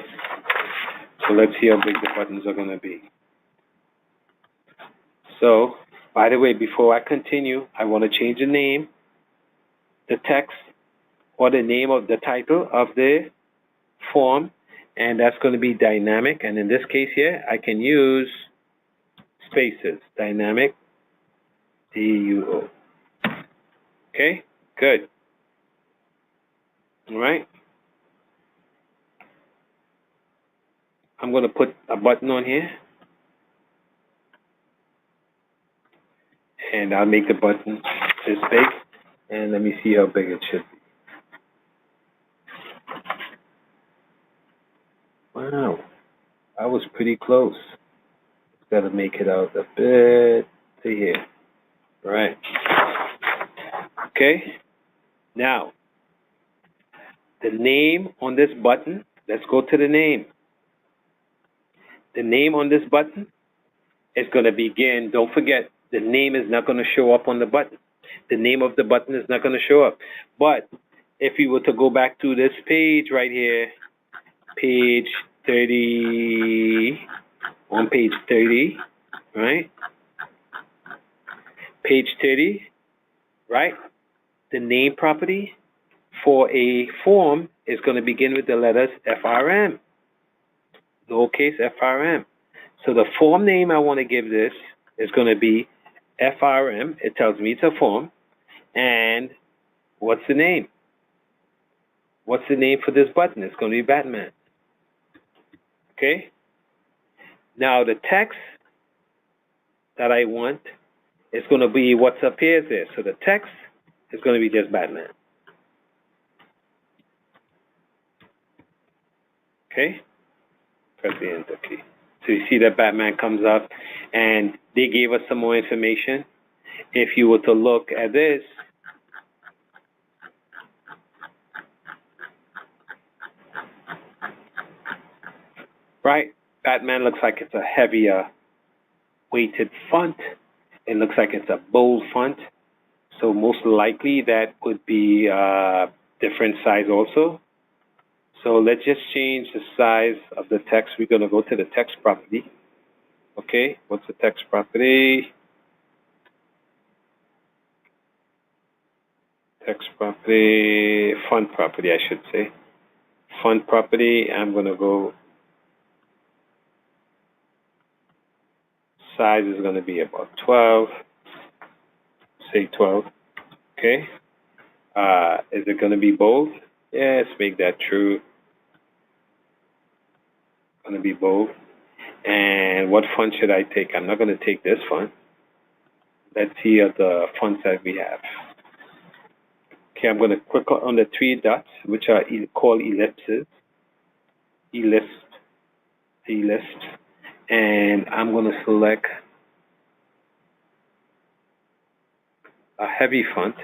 So let's see how big the buttons are going to be. So, by the way, before I continue, I want to change the name, the text, or the name of the title of the form, and that's going to be dynamic. And in this case here, I can use spaces, dynamic, D-U-O. Okay, good. All right. I'm going to put a button on here. And I'll make the button this big. And let me see how big it should be. Wow, I was pretty close. Got to make it out a bit to here. All right. Okay. Now, the name on this button, let's go to the name. The name on this button is going to begin, don't forget, the name is not going to show up on the button. The name of the button is not going to show up. But if you were to go back to this page right here, page 30, on page 30, right? Page 30, right? The name property for a form is going to begin with the letters FRM, lowercase FRM. So the form name I want to give this is going to be FRM. It tells me it's a form. And what's the name? What's the name for this button? It's going to be Batman. Okay? Now the text that I want is going to be what's up here there. So the text is going to be just Batman. Okay? Press the enter key. So you see that Batman comes up, and they gave us some more information. If you were to look at this, right? Batman looks like it's a heavier weighted font. It looks like it's a bold font. So most likely that would be different size also. So let's just change the size of the text. We're going to go to the text property. Okay, what's the text property? Text property, font property, I should say. Font property, I'm going to go, size is going to be about 12, say 12, okay? Is it going to be bold? Yes, make that true. Going to be bold. And what font should I take? I'm not going to take this font. Let's see the fonts that we have. Okay, I'm going to click on the three dots, which are called ellipses. Ellipse, and I'm going to select a heavy font.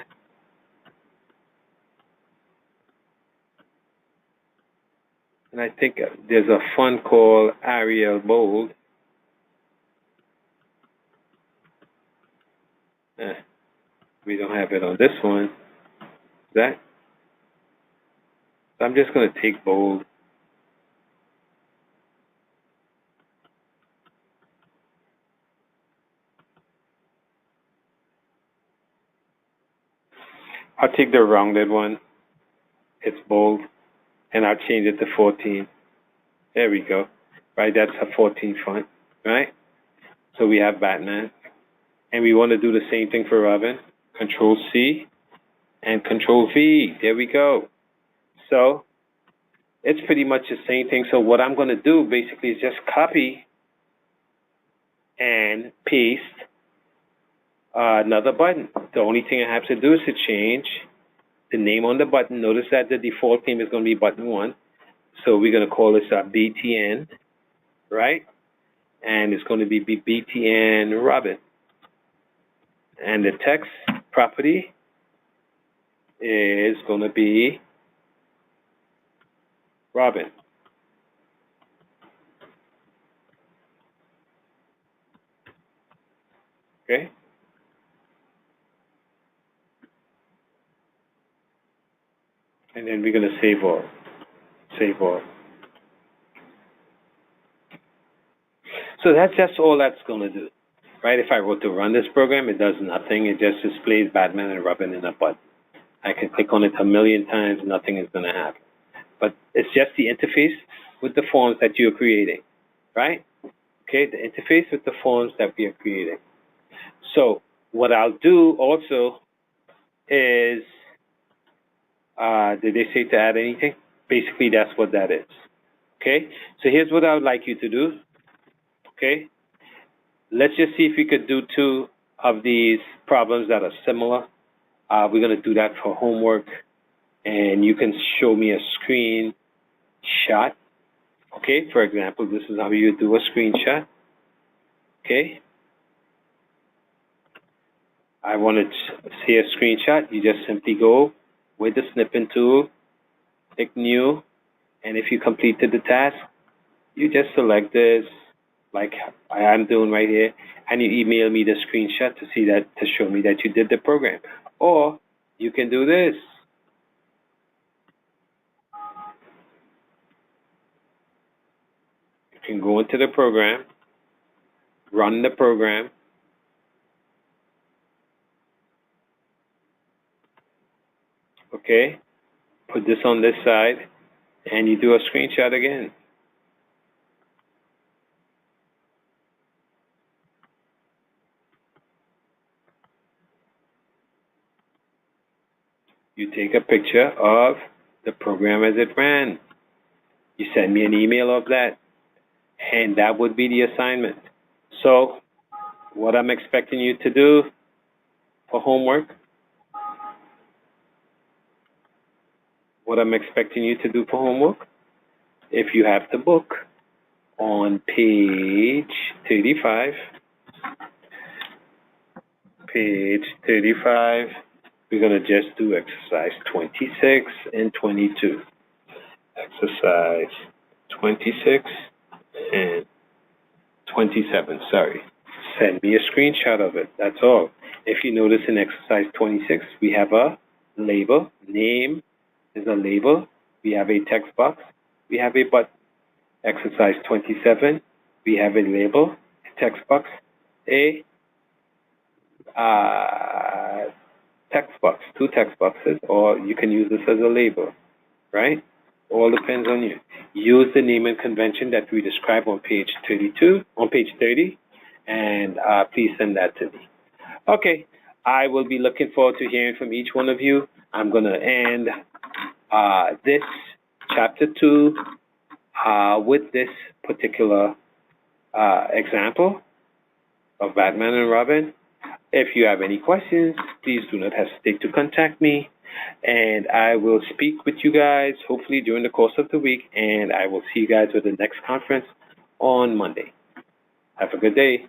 And I think there's a font called Arial Bold. We don't have it on this one. So I'm just going to take bold. I'll take the rounded one. It's bold. And I'll change it to 14. There we go. Right, that's a 14 font, right? So we have Batman. And we want to do the same thing for Robin. Control C and Control V. There we go. So it's pretty much the same thing. So what I'm going to do basically is just copy and paste another button. The only thing I have to do is to change the name on the button. Notice that the default name is going to be button 1. So we're going to call this BTN, right? And it's going to be BTN Robin. And the text property is going to be Robin. Okay? And then we're going to save all. Save all. So that's just all that's going to do. Right? If I were to run this program, it does nothing. It just displays Batman and Robin in a button. I can click on it a million times, nothing is going to happen. But it's just the interface with the forms that you're creating, right? Okay, the interface with the forms that we are creating. So what I'll do also is, did they say to add anything? Basically, that's what that is. Okay, so here's what I would like you to do. Okay, let's just see if we could do 2 of these problems that are similar. We're going to do that for homework, and you can show me a screenshot. Okay, for example, this is how you do a screenshot. Okay, I want to see a screenshot. You just simply go with the snipping tool, click new, and if you completed the task, you just select this, like I'm doing right here, and you email me the screenshot to see that, to show me that you did the program. Or you can do this. can go into the program, run the program, okay, put this on this side, and you do a screenshot again. You take a picture of the program as it ran. You send me an email of that, and that would be the assignment. So, what I'm expecting you to do for homework, if you have the book, on page 35, we're going to just do exercise 26 and 22. Exercise 26 and 27, sorry. Send me a screenshot of it, that's all. If you notice in exercise 26, we have a label. Name is a label. We have a text box. We have a button. Exercise 27, we have a label, a text box, a text box, two text boxes, or you can use this as a label, right? All depends on you. Use the naming convention that we describe on page 30, and please send that to me. Okay, I will be looking forward to hearing from each one of you. I'm going to end this chapter 2 with this particular example of Batman and Robin. If you have any questions, please do not hesitate to contact me, and I will speak with you guys hopefully during the course of the week, and I will see you guys with the next conference on Monday. Have a good day.